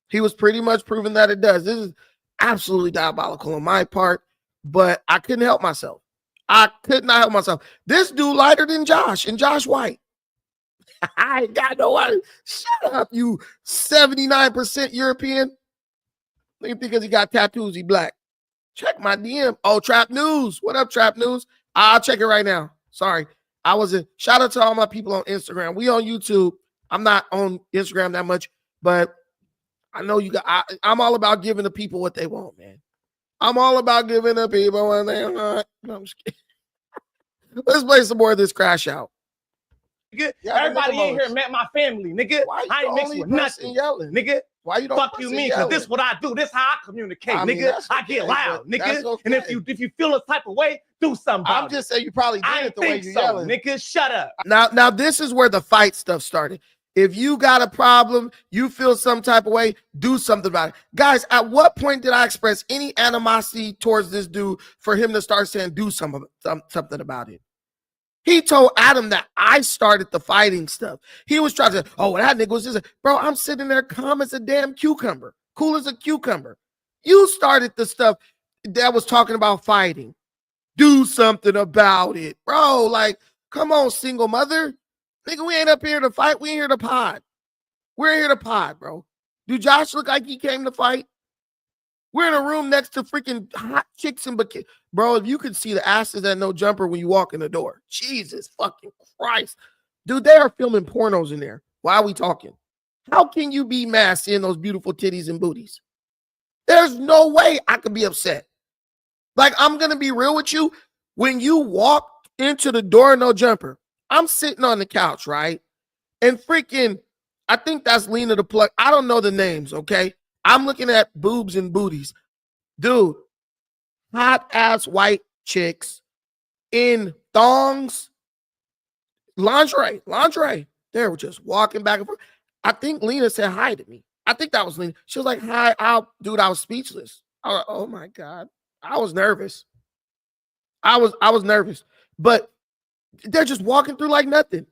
S1: He was pretty much proving that it does. This is absolutely diabolical on my part, but I couldn't help myself. I could not help myself. This dude lighter than Josh, and Josh white. I ain't got no white. Shut up, you 79% European. Think because he got tattoos, he black. Check my DM. Oh, Trap News. What up, Trap News? I'll check it right now. Sorry. I wasn't. Shout out to all my people on Instagram. We on YouTube. I'm not on Instagram that much, but I know you got. I'm all about giving the people what they want, man. I'm all about giving the people what they want. No, I'm just kidding. Let's play some more of this crash out.
S6: Nigga.
S1: Yeah,
S6: Everybody
S1: nigga
S6: in here
S1: moments.
S6: met my family, nigga.
S1: Why you
S6: I ain't
S1: the
S6: mixed
S1: only
S6: with
S1: person
S6: nothing,
S1: yelling?
S6: nigga.
S1: Why you don't?
S6: Fuck you mean? Because this what I do. This how I communicate,
S1: I mean,
S6: nigga.
S1: that's
S6: I get
S1: okay,
S6: loud,
S1: but that's
S6: nigga. And if
S1: okay.
S6: you feel a type of way, do something about
S1: I'm just saying you probably
S6: it. I
S1: did it
S6: ain't
S1: the way
S6: think
S1: you're
S6: so,
S1: yelling.
S6: nigga. Shut up.
S1: Now this is where the fight stuff started. If you got a problem, you feel some type of way, do something about it. Guys, at what point did I express any animosity towards this dude for him to start saying do something about it? He told Adam that I started the fighting stuff. He was trying to, oh, that nigga was just, bro, I'm sitting there calm as a damn cucumber, cool as a cucumber. You started the stuff that was talking about fighting. Do something about it, bro. Like, come on, single mother. Nigga, we ain't up here to fight. We ain't here to pod. We're here to pod, bro. Do Josh look like he came to fight? We're in a room next to freaking hot chicks and bikinis. Bro, if you could see the asses at No Jumper when you walk in the door. Jesus fucking Christ. Dude, they are filming pornos in there. Why are we talking? How can you be mad seeing those beautiful titties and booties? There's no way I could be upset. Like, I'm going to be real with you. When you walk into the door, No Jumper, I'm sitting on the couch, right? And freaking, I think that's Lena the Plug. I don't know the names, okay? I'm looking at boobs and booties. Dude, hot ass white chicks in thongs, lingerie. They were just walking back and forth. I think Lena said hi to me. I think that was Lena. She was like, hi. Dude, I was speechless. Oh my God. I was nervous. I was nervous. But they're just walking through like nothing.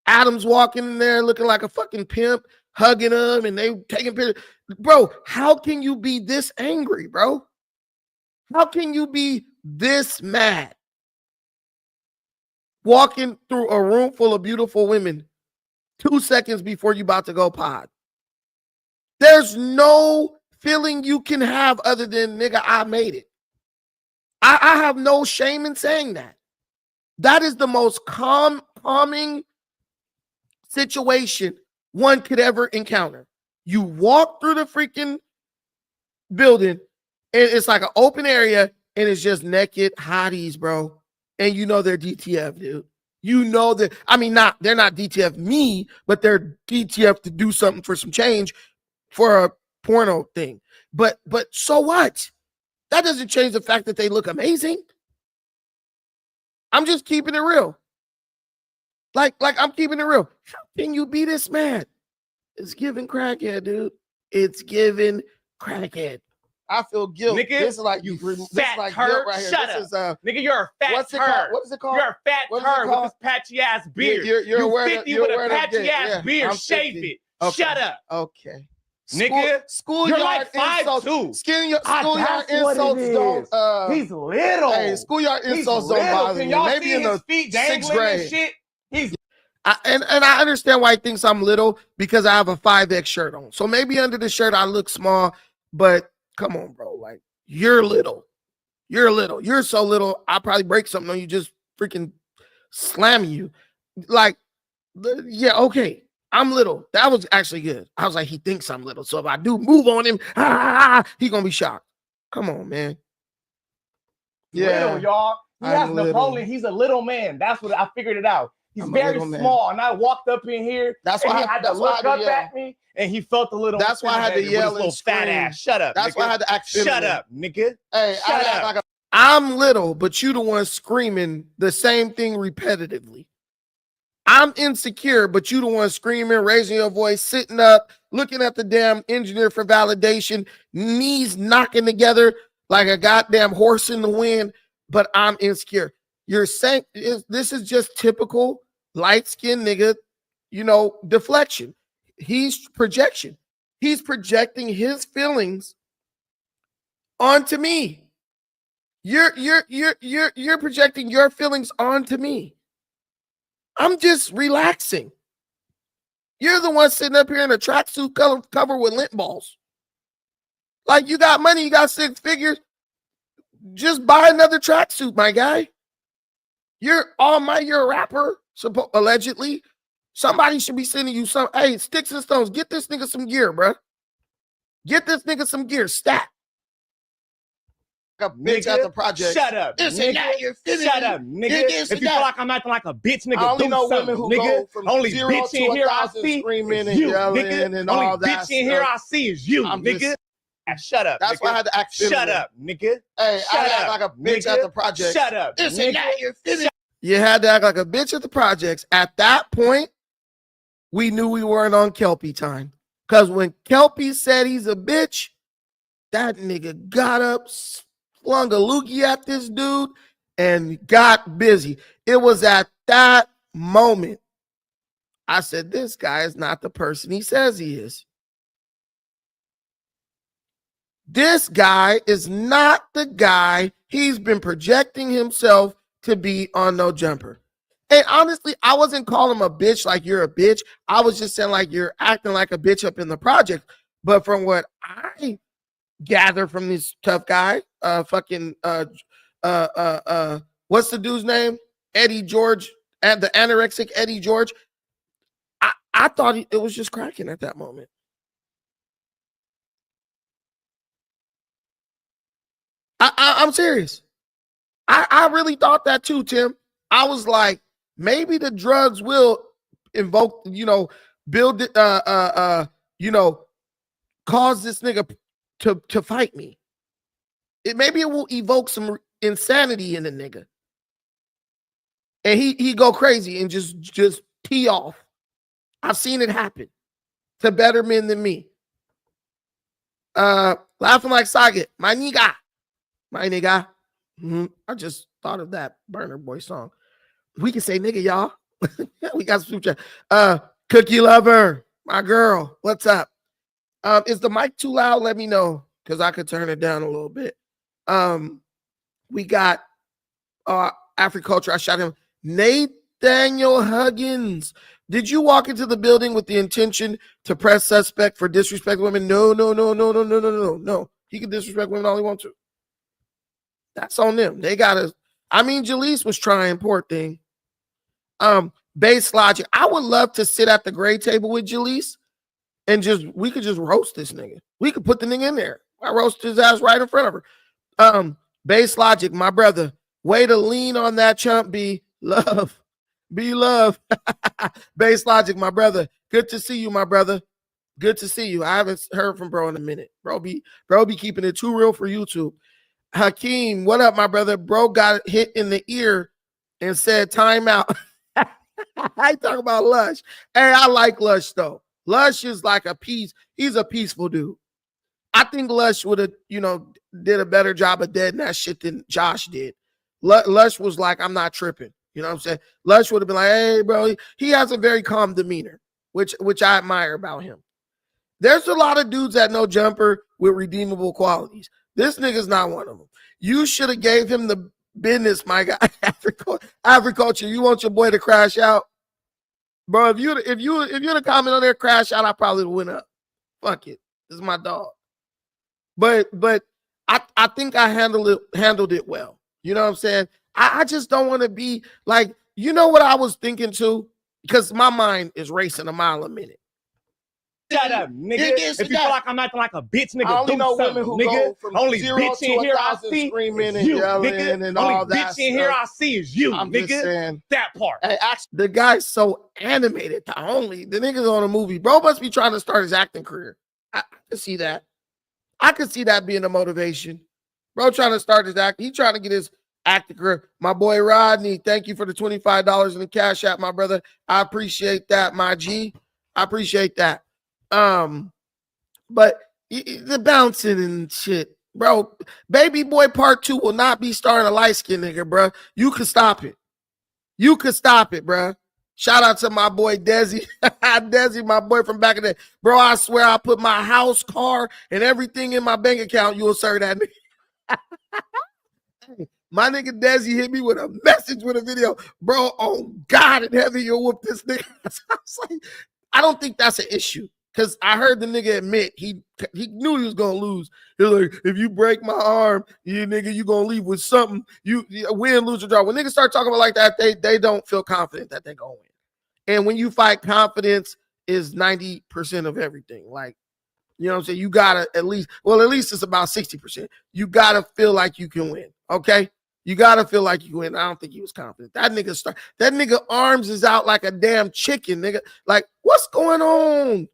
S1: Adam's walking in there looking like a fucking pimp, hugging him, and they taking pictures. Bro, how can you be this angry, bro? How can you be this mad walking through a room full of beautiful women 2 seconds before you about to go pod? There's no feeling you can have other than, nigga, I made it. I have no shame in saying that. That is the most calming situation one could ever encounter. You walk through the freaking building, and it's like an open area, and it's just naked hotties, bro. And you know they're DTF, dude. You know that, I mean, they're not DTF me, but they're DTF to do something for some change for a porno thing. But so what? That doesn't change the fact that they look amazing. I'm just keeping it real. Like I'm keeping it real. How can you be this mad? It's giving crackhead, dude. It's giving crackhead. I feel guilt.
S6: Nigga,
S1: this is like
S6: you
S1: this
S6: fat
S1: is like
S6: turd.
S1: guilt right here.
S6: Shut
S1: this
S6: up.
S1: Is
S6: Nigga, you're a fat
S1: what's it
S6: turd.
S1: called? What is it called?
S6: You're a fat
S1: What is it
S6: turd with
S1: called?
S6: this patchy ass beard.
S1: You're aware
S6: you
S1: that-
S6: 50
S1: you're
S6: with
S1: aware
S6: a
S1: that-
S6: patchy ass
S1: yeah,
S6: beard.
S1: I'm
S6: Shave
S1: 50.
S6: it.
S1: Okay.
S6: Shut up.
S1: Okay.
S6: Nigga,
S1: Schoolyard
S6: you're like 5'2".
S1: Schoolyard
S6: That's what
S1: insults
S6: it
S1: don't.
S6: is. He's little.
S1: Hey, schoolyard
S6: He's
S1: insults don't
S6: little.
S1: bother
S6: Can
S1: me.
S6: y'all
S1: Maybe
S6: see
S1: in
S6: his
S1: the
S6: feet
S1: 6th
S6: dangling
S1: grade.
S6: and shit? He's
S1: And I understand why he thinks I'm little because I have a 5X shirt on. So maybe under the shirt I look small, but come on, bro. Like, you're little. You're little. You're so little, I'll probably break something on you, just freaking slamming you. Like, yeah, okay. I'm little. That was actually good. I was like, he thinks I'm little. So if I do move on him, he gonna be shocked. Come on, man.
S6: little, y'all. He has
S1: I'm little.
S6: Napoleon. He's a little man. That's what I figured it out. He's
S1: I'm a
S6: very
S1: little man.
S6: small. And I walked up in here.
S1: That's
S6: and
S1: why
S6: he
S1: I-
S6: had to
S1: that's why I
S6: look
S1: had
S6: up
S1: to yell.
S6: at me, and he felt a little.
S1: That's why I had to
S6: intimidated with
S1: yell
S6: his little
S1: and
S6: fat
S1: scream.
S6: ass. Shut up.
S1: That's
S6: nigga.
S1: why I had to act
S6: Shut
S1: feminine.
S6: up, nigga.
S1: Hey,
S6: Shut up.
S1: I'm little, but you the one screaming the same thing repetitively. I'm insecure, but you the one screaming, raising your voice, sitting up, looking at the damn engineer for validation, knees knocking together like a goddamn horse in the wind, but I'm insecure. You're saying this is just typical light-skinned nigga, deflection. He's projection. He's projecting his feelings onto me. You're projecting your feelings onto me. I'm just relaxing. You're the one sitting up here in a tracksuit covered with lint balls. Like, you got money, you got 6 figures. Just buy another tracksuit, my guy. You're a rapper, allegedly. Somebody should be sending you some. Hey, sticks and stones, get this nigga some gear, bro. Get this nigga some gear. Stat. A bitch at the project.
S6: Shut up, nigga. Shut up, nigga. If you feel like I'm acting like a bitch, nigga,
S1: I only
S6: do
S1: know
S6: something,
S1: women who
S6: nigga.
S1: go from
S6: Only
S1: 0
S6: bitch
S1: to
S6: in here I
S1: 1,000
S6: see
S1: screaming
S6: is
S1: and
S6: you,
S1: yelling
S6: nigga.
S1: and
S6: Only
S1: all
S6: bitch
S1: that
S6: in here
S1: stuff.
S6: I see is you,
S1: I'm
S6: nigga. Shut up.
S1: That's
S6: nigga.
S1: why I had to act
S6: Shut
S1: feminine.
S6: up, nigga.
S1: Hey, I
S6: Shut
S1: act
S6: up,
S1: like a bitch
S6: nigga.
S1: at the project.
S6: Shut up, nigga.
S1: You had to act like a bitch at the projects. At that point, we knew we weren't on Kelpie time. Because when Kelpie said he's a bitch, that nigga got up, flung a loogie at this dude, and got busy. It was at that moment I said, this guy is not the person he says he is. This guy is not the guy he's been projecting himself to be on No Jumper. And honestly, I wasn't calling him a bitch like you're a bitch. I was just saying like you're acting like a bitch up in the project. But from what I gather from this tough guy, what's the dude's name? Eddie George, and the anorexic Eddie George. I thought it was just cracking at that moment. I'm serious. I really thought that too, Tim. I was like, maybe the drugs will invoke, build it, cause this nigga to fight me. Maybe it will evoke some insanity in the nigga. And he go crazy and just tee off. I've seen it happen to better men than me. Laughing like Saget, my nigga. I just thought of that Burner Boy song. We can say nigga, y'all. We got some chat. Cookie Lover, my girl, what's up? Is the mic too loud? Let me know, because I could turn it down a little bit. We got Africulture. I shot him. Nathaniel Huggins. Did you walk into the building with the intention to press suspect for disrespecting women? No. He can disrespect women all he wants to. That's on them. They gotta. I mean, Jaleese was trying, poor thing. Base Logic. I would love to sit at the gray table with Jaleese and we could just roast this nigga. We could put the nigga in there. I roast his ass right in front of her. Base Logic, my brother. Way to lean on that chump, be love. Be love. Base Logic, my brother. Good to see you, my brother. Good to see you. I haven't heard from bro in a minute. Bro be keeping it too real for YouTube. Hakeem, what up, my brother? Bro got hit in the ear and said timeout. I talk about Lush. Hey, I like Lush though. Lush is like a peace. He's a peaceful dude. I think Lush would have, did a better job of deading that shit than Josh did. Lush was like, I'm not tripping. You know what I'm saying? Lush would have been like, hey, bro. He has a very calm demeanor, which I admire about him. There's a lot of dudes that know Jumper with redeemable qualities. This nigga's not one of them. You should have gave him the business, my guy. Africulture, you want your boy to crash out? Bro, if you'd have commented on there, crash out, I probably would have went up. Fuck it. This is my dog. But I think I handled it well. You know what I'm saying? I just don't want to be like, you know what I was thinking too? Because my mind is racing a mile a minute.
S6: Shut up, nigga. If you feel like I'm acting like a bitch, nigga,
S1: I only
S6: do
S1: know
S6: something,
S1: women who
S6: nigga.
S1: go from
S6: Only
S1: 0
S6: bitch
S1: to
S6: in here I
S1: 1,000
S6: see
S1: screaming
S6: is
S1: and
S6: you,
S1: yelling
S6: nigga.
S1: and
S6: Only
S1: all that
S6: bitch in here
S1: stuff.
S6: I see is you,
S1: I'm
S6: nigga.
S1: just saying.
S6: That part.
S1: Hey, actually, the guy's so animated. The nigga's on a movie. Bro must be trying to start his acting career. I can see that. I could see that being a motivation. Bro trying to start his act. He trying to get his acting career. My boy Rodney, thank you for the $25 in the Cash App, my brother. I appreciate that, my G. I appreciate that. But the bouncing and shit, bro. Baby Boy Part 2 will not be starring a light-skinned nigga, bro. You can stop it. You could stop it, bro. Shout out to my boy Desi. Desi, my boy from back in the day. Bro, I swear I put my house, car, and everything in my bank account. You will serve that nigga. My nigga Desi hit me with a message with a video. Bro, oh God in heaven, you'll whoop this nigga. I was like, I don't think that's an issue. Because I heard the nigga admit he knew he was gonna lose. He was like, if you break my arm, you gonna leave with something. You win, lose, or draw. When niggas start talking about like that, they don't feel confident that they're gonna win. And when you fight, confidence is 90% of everything. Like, you know what I'm saying? You gotta at least it's about 60%. You gotta feel like you can win. Okay? You gotta feel like you win. I don't think he was confident. That nigga arms is out like a damn chicken, nigga. Like, what's going on?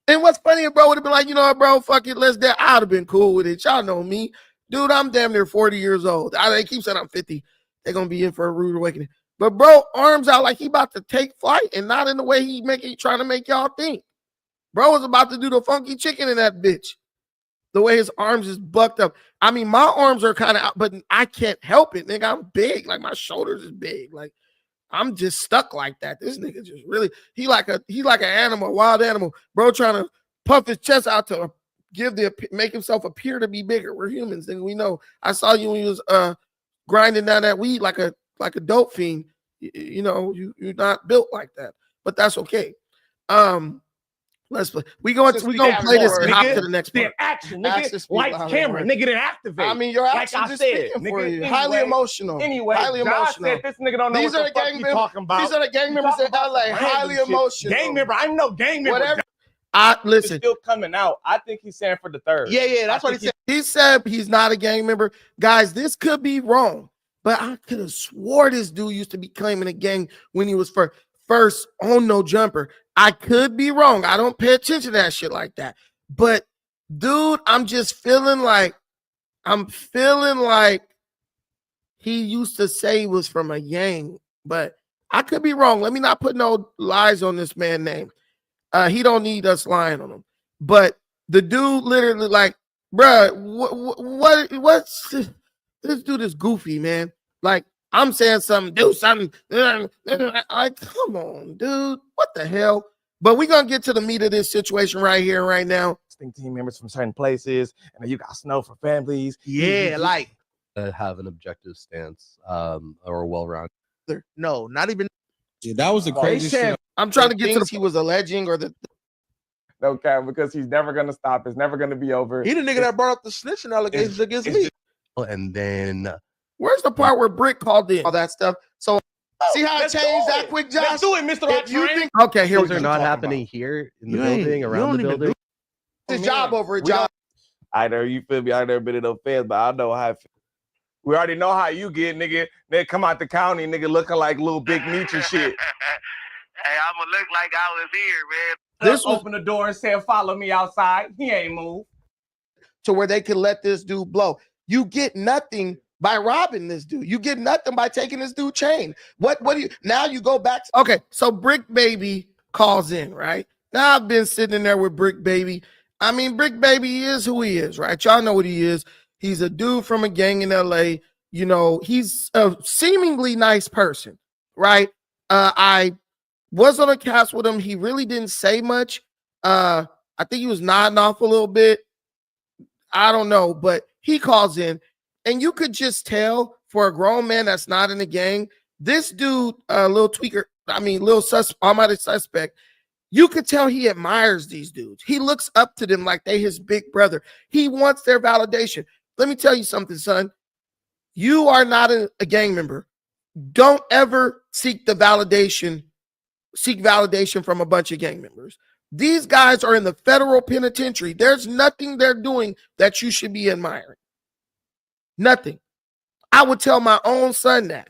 S1: And what's funny, bro, would have been like, you know what, bro, fuck it, let's that. I would have been cool with it. Y'all know me. Dude, I'm damn near 40 years old. They keep saying I'm 50. They're going to be in for a rude awakening. But, bro, arms out like he about to take flight and not in the way he trying to make y'all think. Bro was about to do the funky chicken in that bitch. The way his arms is bucked up. I mean, my arms are kind of out, but I can't help it, nigga. I'm big. Like, my shoulders is big. Like, I'm just stuck like that. This nigga just really, he like an animal, a wild animal. Bro trying to puff his chest out to make himself appear to be bigger. We're humans, nigga. We know. I saw you when you was grinding down that weed like a dope fiend. You're not built like that. But that's okay. Let's play. We gonna play this and hop to the next part.
S6: Action, nigga. Lights, camera, nigga, then activate.
S1: I mean, your actions is speaking for you. Highly emotional.
S6: Anyway,
S1: highly emotional.
S6: Said this nigga don't know
S1: These
S6: what
S1: are
S6: the fuck you talking about.
S1: These are the gang members in LA. Highly emotional.
S6: Gang member. I'm no gang member.
S1: Whatever. Listen.
S6: It's still coming out. I think he's saying for the third.
S1: Yeah, that's what he said. He said he's not a gang member. Guys, this could be wrong, but I could have swore this dude used to be claiming a gang when he was first on No Jumper. I could be wrong. I don't pay attention to that shit like that. But dude, I'm just feeling like he used to say he was from a gang, but I could be wrong. Let me not put no lies on this man's name. He don't need us lying on him. But the dude literally like, bruh, what's this dude is goofy, man. Like, I'm saying something, do something. Like, come on, dude. What the hell? But we're going to get to the meat of this situation right here, right now.
S6: distinct team members from certain places, and then you got snow for families.
S10: Yeah, like
S8: Have an objective stance, or well-rounded.
S10: no, not even.
S11: Yeah, that was the
S6: They
S11: craziest
S6: said
S11: shit.
S1: I'm trying to get to things the he was alleging or the
S6: no cap because he's never gonna stop. It's never gonna be over.
S10: He the nigga that brought up the snitching allegations against me.
S8: And then
S1: where's the part where Brick called in all that stuff? So see how it
S6: Let's
S1: changed
S6: do
S1: that
S6: it.
S1: quick, Josh?
S6: Let's do it, Mr.
S1: If you
S6: Train.
S1: think okay, here we
S8: things
S1: go.
S8: are not
S6: talking
S8: happening here in the
S10: You ain't-
S8: building,
S10: you
S8: around
S10: don't
S8: the
S10: even
S8: building.
S1: His job over a
S6: We
S1: job.
S6: Either you feel me? I never been in no feds, but I know how. We already know how you get, nigga. They come out the county, nigga, looking like little Big Meech and shit.
S12: Hey, I'ma look like I was here, man.
S6: This opened the door and said, "Follow me outside." He ain't moved.
S1: To where they could let this dude blow. You get nothing by robbing this dude. You get nothing by taking this dude chain. What do you now you go back to, okay, so Brick Baby calls in, right? Now I've been sitting in there with Brick Baby. I mean, Brick Baby is who he is, right? Y'all know what he is. He's a dude from a gang in LA. You know, he's a seemingly nice person, right? I was on a cast with him. He really didn't say much. I think he was nodding off a little bit. I don't know, but he calls in, and you could just tell for a grown man that's not in the gang, this dude, little tweaker, almighty suspect, you could tell he admires these dudes. He looks up to them like they his big brother. He wants their validation. Let me tell you something, son. You are not a gang member. Don't ever seek validation from a bunch of gang members. These guys are in the federal penitentiary. There's nothing they're doing that you should be admiring. Nothing. I would tell my own son that.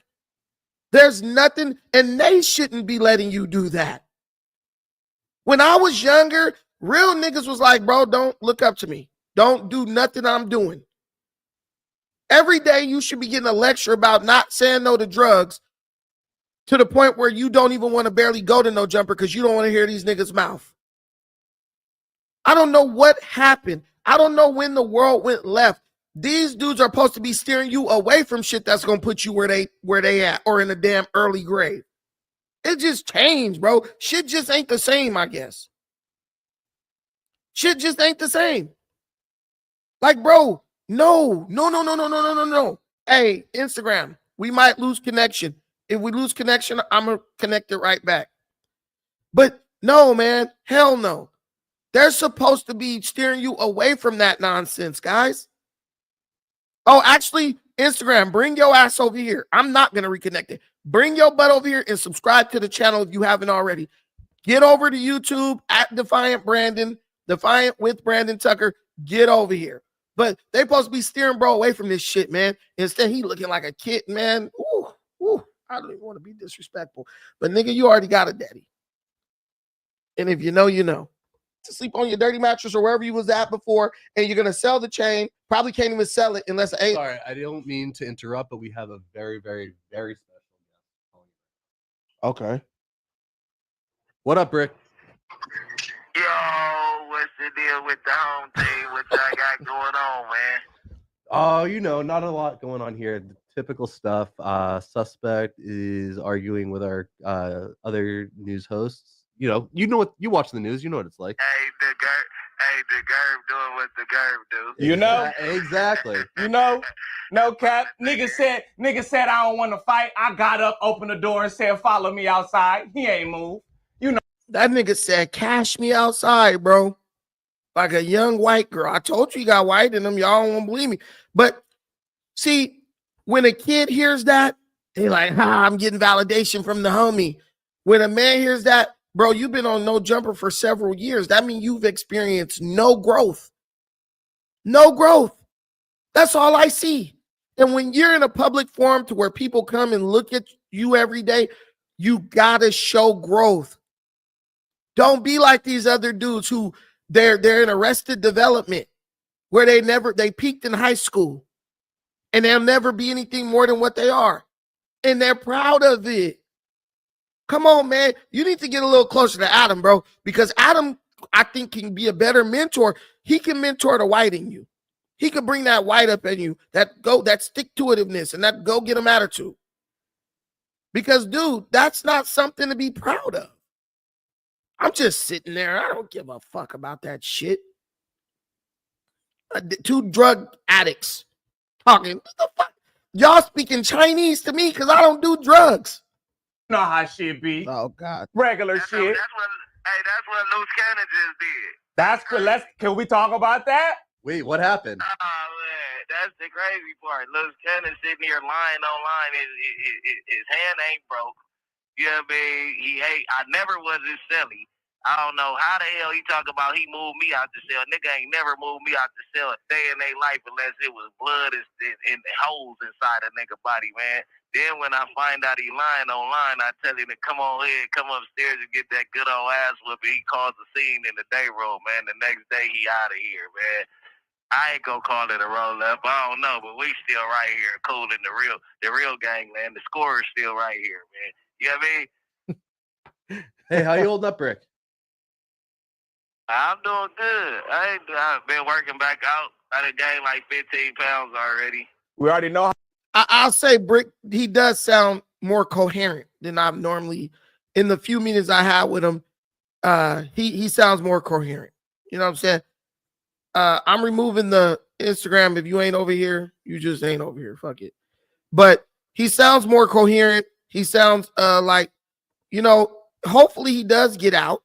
S1: There's nothing, and they shouldn't be letting you do that. When I was younger, real niggas was like, bro, don't look up to me. Don't do nothing I'm doing. Every day you should be getting a lecture about not saying no to drugs to the point where you don't even want to barely go to no jumper because you don't want to hear these niggas' mouth. I don't know what happened. I don't know when the world went left. These dudes are supposed to be steering you away from shit that's gonna put you where they at or in a damn early grave. It just changed, bro. Shit just ain't the same, I guess. Shit just ain't the same. Like, bro, no. Hey, Instagram, we might lose connection. If we lose connection, I'm gonna connect it right back. But no, man, hell no. They're supposed to be steering you away from that nonsense, guys. Oh, actually, Instagram, bring your ass over here. I'm not going to reconnect it. Bring your butt over here and subscribe to the channel if you haven't already. Get over to YouTube at Defiant Brandon, Defiant with Brandon Tucker. Get over here. But they supposed to be steering bro away from this shit, man. Instead, he looking like a kid, man. Ooh, I don't even want to be disrespectful. But nigga, you already got a daddy. And if you know, you know. To sleep on your dirty mattress or wherever you was at before, and you're gonna sell the chain. Probably can't even sell it unless
S8: Sorry, I don't mean to interrupt, but we have a very, very, very special guest.
S10: Okay.
S8: What up, Brick?
S12: Yo, what's the deal with the home team? What y'all got going on, man?
S8: Oh, you know, not a lot going on here. The typical stuff. Suspect is arguing with our other news hosts. You know what you watch the news, you know what it's like.
S12: The Gerb doing what the Gerb do.
S6: You know?
S8: Exactly.
S6: You know? No cap. Nigga said I don't want to fight. I got up, opened the door, and said, "Follow me outside." He ain't moved. You know.
S1: That nigga said, "Cash me outside, bro." Like a young white girl. I told you got white in them. Y'all don't want to believe me. But see, when a kid hears that, they like, I'm getting validation from the homie. When a man hears that, bro, you've been on no jumper for several years. That means you've experienced no growth. No growth. That's all I see. And when you're in a public forum to where people come and look at you every day, you gotta show growth. Don't be like these other dudes who they're in arrested development where they peaked in high school and they'll never be anything more than what they are. And they're proud of it. Come on, man. You need to get a little closer to Adam, bro, because Adam, I think, can be a better mentor. He can mentor the white in you. He can bring that white up in you, that stick-to-itiveness and that go-get-em attitude. Because, dude, that's not something to be proud of. I'm just sitting there. I don't give a fuck about that shit. Two drug addicts talking. What the fuck? Y'all speaking Chinese to me because I don't do drugs.
S6: You know how shit be.
S1: Oh God.
S6: Regular
S12: That's
S6: shit.
S12: that's what Loose Cannon just did.
S6: That's good. Can we talk about that?
S8: Wait, what happened?
S12: Oh man, that's the crazy part. Loose Cannon sitting here lying online. His hand ain't broke. You know what I mean? I never was his celly. I don't know how the hell he talk about he moved me out the cell. Nigga ain't never moved me out the cell a day in their life unless it was blood in the holes inside a nigga body, man. Then when I find out he lying online, I tell him to come on here, come upstairs and get that good old ass whooping. He calls the scene in the day room, man. The next day he out of here, man. I ain't gonna call it a roll up. I don't know, but we still right here, cool in the real gangland. The scorer's still right here, man. You know what I mean?
S8: Hey, how you holding up, Rick?
S12: I'm doing good. I've been working back out. I done gained like 15 pounds already.
S6: We already know.
S1: I'll say, Brick, he does sound more coherent than I've normally. In the few minutes I had with him, he sounds more coherent. You know what I'm saying? I'm removing the Instagram. If you ain't over here, you just ain't over here. Fuck it. But he sounds more coherent. He sounds like, you know, hopefully he does get out.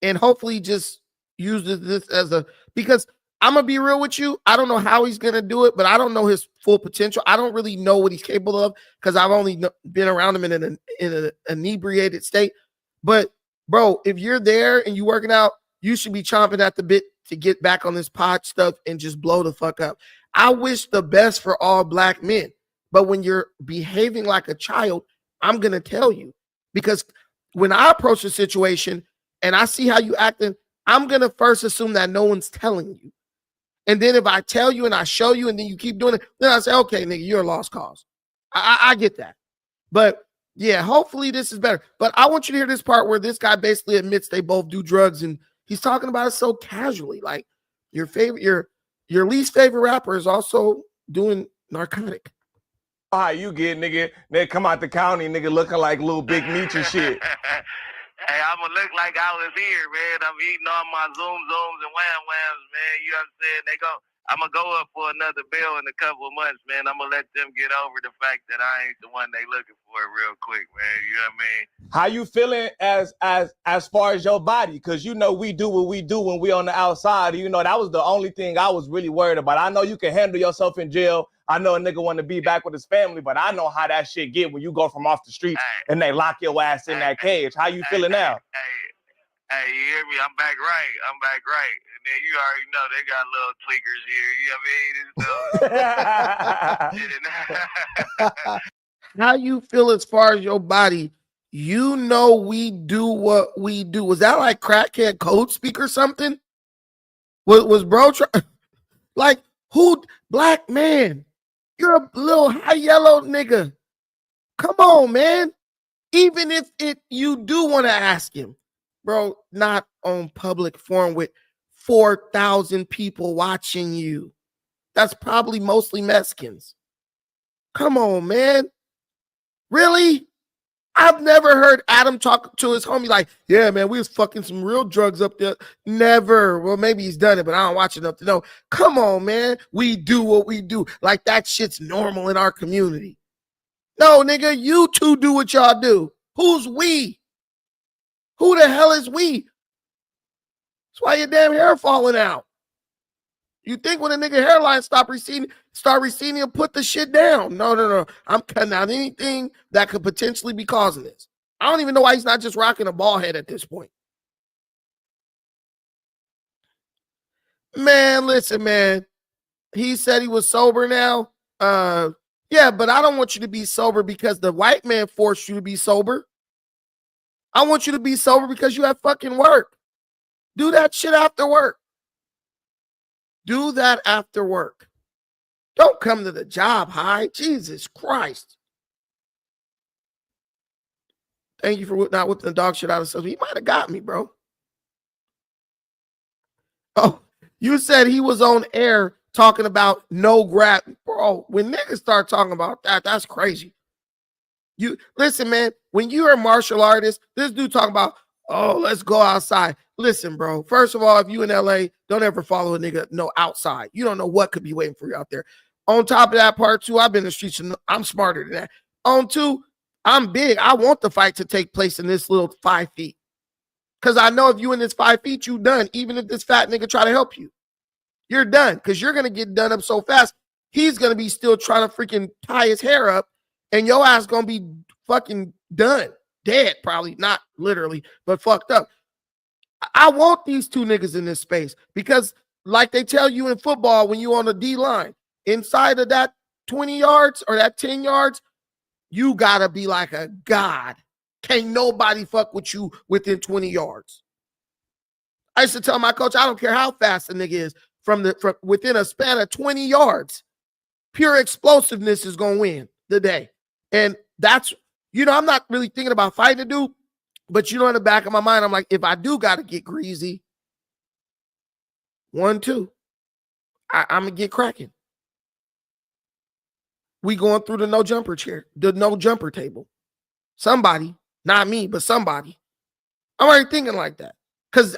S1: And hopefully just uses this as because I'm gonna be real with you. I don't know how he's gonna do it, but I don't know his full potential. I don't really know what he's capable of because I've only been around him in an inebriated state. But bro, if you're there and you working out, you should be chomping at the bit to get back on this pod stuff and just blow the fuck up. I wish the best for all black men, but when you're behaving like a child, I'm gonna tell you, because when I approach the situation and I see how you acting, I'm gonna first assume that no one's telling you. And then if I tell you and I show you and then you keep doing it, then I say, okay, nigga, you're a lost cause. I get that. But yeah, hopefully this is better. But I want you to hear this part where this guy basically admits they both do drugs and he's talking about it so casually. Like your least favorite rapper is also doing narcotic.
S6: How you get, nigga? They come out the county, nigga, looking like little Big Meech and shit.
S12: Hey, I'm gonna look like I was here, man. I'm eating all my zooms and whams, man. You know what I'm saying? I'm gonna go up for another bill in a couple of months, man. I'm gonna let them get over the fact that I ain't the one they looking for real quick, man. You know what I mean?
S6: How you feeling as far as your body? Because you know we do what we do when we on the outside. You know, that was the only thing I was really worried about. I know you can handle yourself in jail. I know a nigga want to be back with his family, but I know how that shit get when you go from off the streets and they lock your ass in that cage. How you feeling now?
S12: Hey, you hear me? I'm back right. And then you already know they got little tweakers here. You know what I mean?
S1: How you feel as far as your body? You know we do what we do. Was that like crackhead code speak or something? Was bro like who? Black man, you're a little high yellow nigga. Come on, man. Even if you do want to ask him, bro, not on public forum with 4,000 people watching you. That's probably mostly Mexicans. Come on, man. Really? I've never heard Adam talk to his homie like, yeah, man, we was fucking some real drugs up there. Never. Well, maybe he's done it, but I don't watch enough to know. Come on, man. We do what we do. Like that shit's normal in our community. No, nigga, you two do what y'all do. Who's we? Who the hell is we? That's why your damn hair falling out. You think when a nigga hairline start receding and put the shit down. No. I'm cutting out anything that could potentially be causing this. I don't even know why he's not just rocking a bald head at this point. Man, listen, man. He said he was sober now. Yeah, but I don't want you to be sober because the white man forced you to be sober. I want you to be sober because you have fucking work. Do that shit after work. Do that after work. Don't come to the job high. Jesus Christ. Thank you for not whipping the dog shit out of something. He might have got me, bro. Oh, you said he was on air talking about no grab. Bro, when niggas start talking about that, that's crazy. You listen, man, when you're a martial artist, this dude talking about, Oh, let's go outside. Listen, bro. First of all, if you in LA, don't ever follow a nigga outside. You don't know what could be waiting for you out there. On top of that, part two, I've been in the streets and I'm smarter than that. On two, I'm big. I want the fight to take place in this little 5 feet. Because I know if you in this 5 feet, you done. Even if this fat nigga try to help you, you're done. Because you're going to get done up so fast. He's going to be still trying to freaking tie his hair up. And your ass going to be fucking done. Dead, probably. Not literally, but fucked up. I want these two niggas in this space. Because like they tell you in football, when you on the D line, inside of that 20 yards or that 10 yards, you got to be like a god. Can't nobody fuck with you within 20 yards. I used to tell my coach, I don't care how fast the nigga is, from within a span of 20 yards, pure explosiveness is going to win the day. And that's, I'm not really thinking about fighting a dude, but in the back of my mind, I'm like, if I do got to get greasy, 1, 2, I'm going to get cracking. We going through the no jumper chair, the no jumper table. Somebody, not me, but somebody. I'm already thinking like that. Because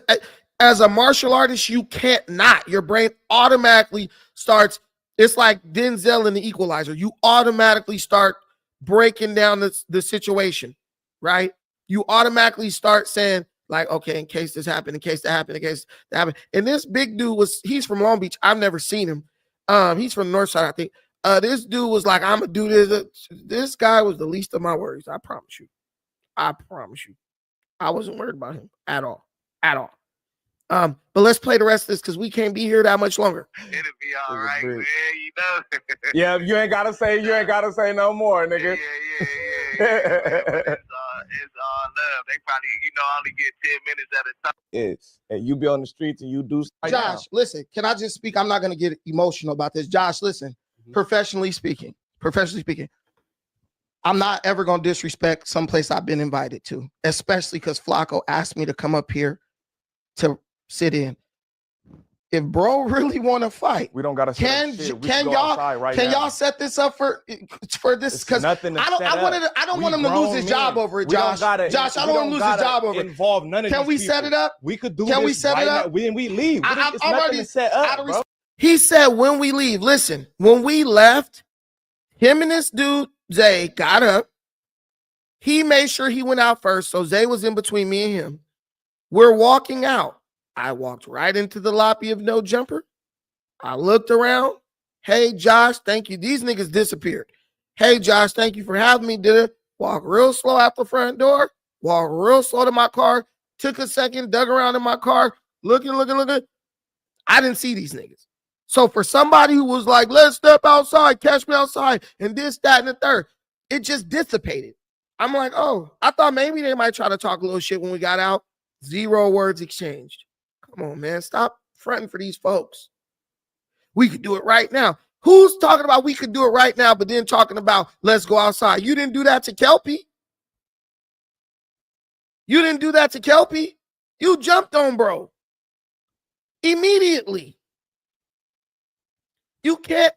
S1: as a martial artist, you can't not. Your brain automatically starts. It's like Denzel in The Equalizer. You automatically start breaking down the situation, right? You automatically start saying, like, okay, in case this happened, in case that happened, in case that happened. And this big dude he's from Long Beach. I've never seen him. He's from the north side, I think. This dude was like, I'm going to do this. This guy was the least of my worries. I promise you. I promise you. I wasn't worried about him at all. At all. But let's play the rest of this because we can't be here that much longer.
S12: It'll be all right, man.
S6: Yeah, you ain't gotta say no more, nigga.
S12: Yeah. It's all love. They probably, only get 10 minutes at a time.
S6: And you be on the streets and you do.
S1: Josh, listen, can I just speak? I'm not gonna get emotional about this. Josh, listen, professionally speaking, I'm not ever gonna disrespect someplace I've been invited to, especially because Flacco asked me to come up here to sit in. If bro really want to fight,
S6: we don't gotta.
S1: Can y'all set this up for this? Because I don't want him to lose his job over it, Josh. Josh, I don't want him to lose his job over it.
S6: Involve none of
S1: Can we set it up?
S6: We could do.
S1: Can we set it up?
S6: When we leave,
S1: I'm already
S6: set up, bro.
S1: He said when we leave. Listen, when we left, him and this dude Zay got up. He made sure he went out first, so Zay was in between me and him. We're walking out. I walked right into the lobby of No Jumper. I looked around. Hey, Josh, thank you. These niggas disappeared. Hey, Josh, thank you for having me. Did it? Walk real slow out the front door. Walk real slow to my car. Took a second, dug around in my car. Looking. I didn't see these niggas. So for somebody who was like, let's step outside, catch me outside, and this, that, and the third, it just dissipated. I'm like, oh, I thought maybe they might try to talk a little shit when we got out. 0 words exchanged. Come on, man. Stop fronting for these folks. We could do it right now. Who's talking about we could do it right now, but then talking about let's go outside? You didn't do that to Kelpie. You jumped on bro. Immediately. You can't.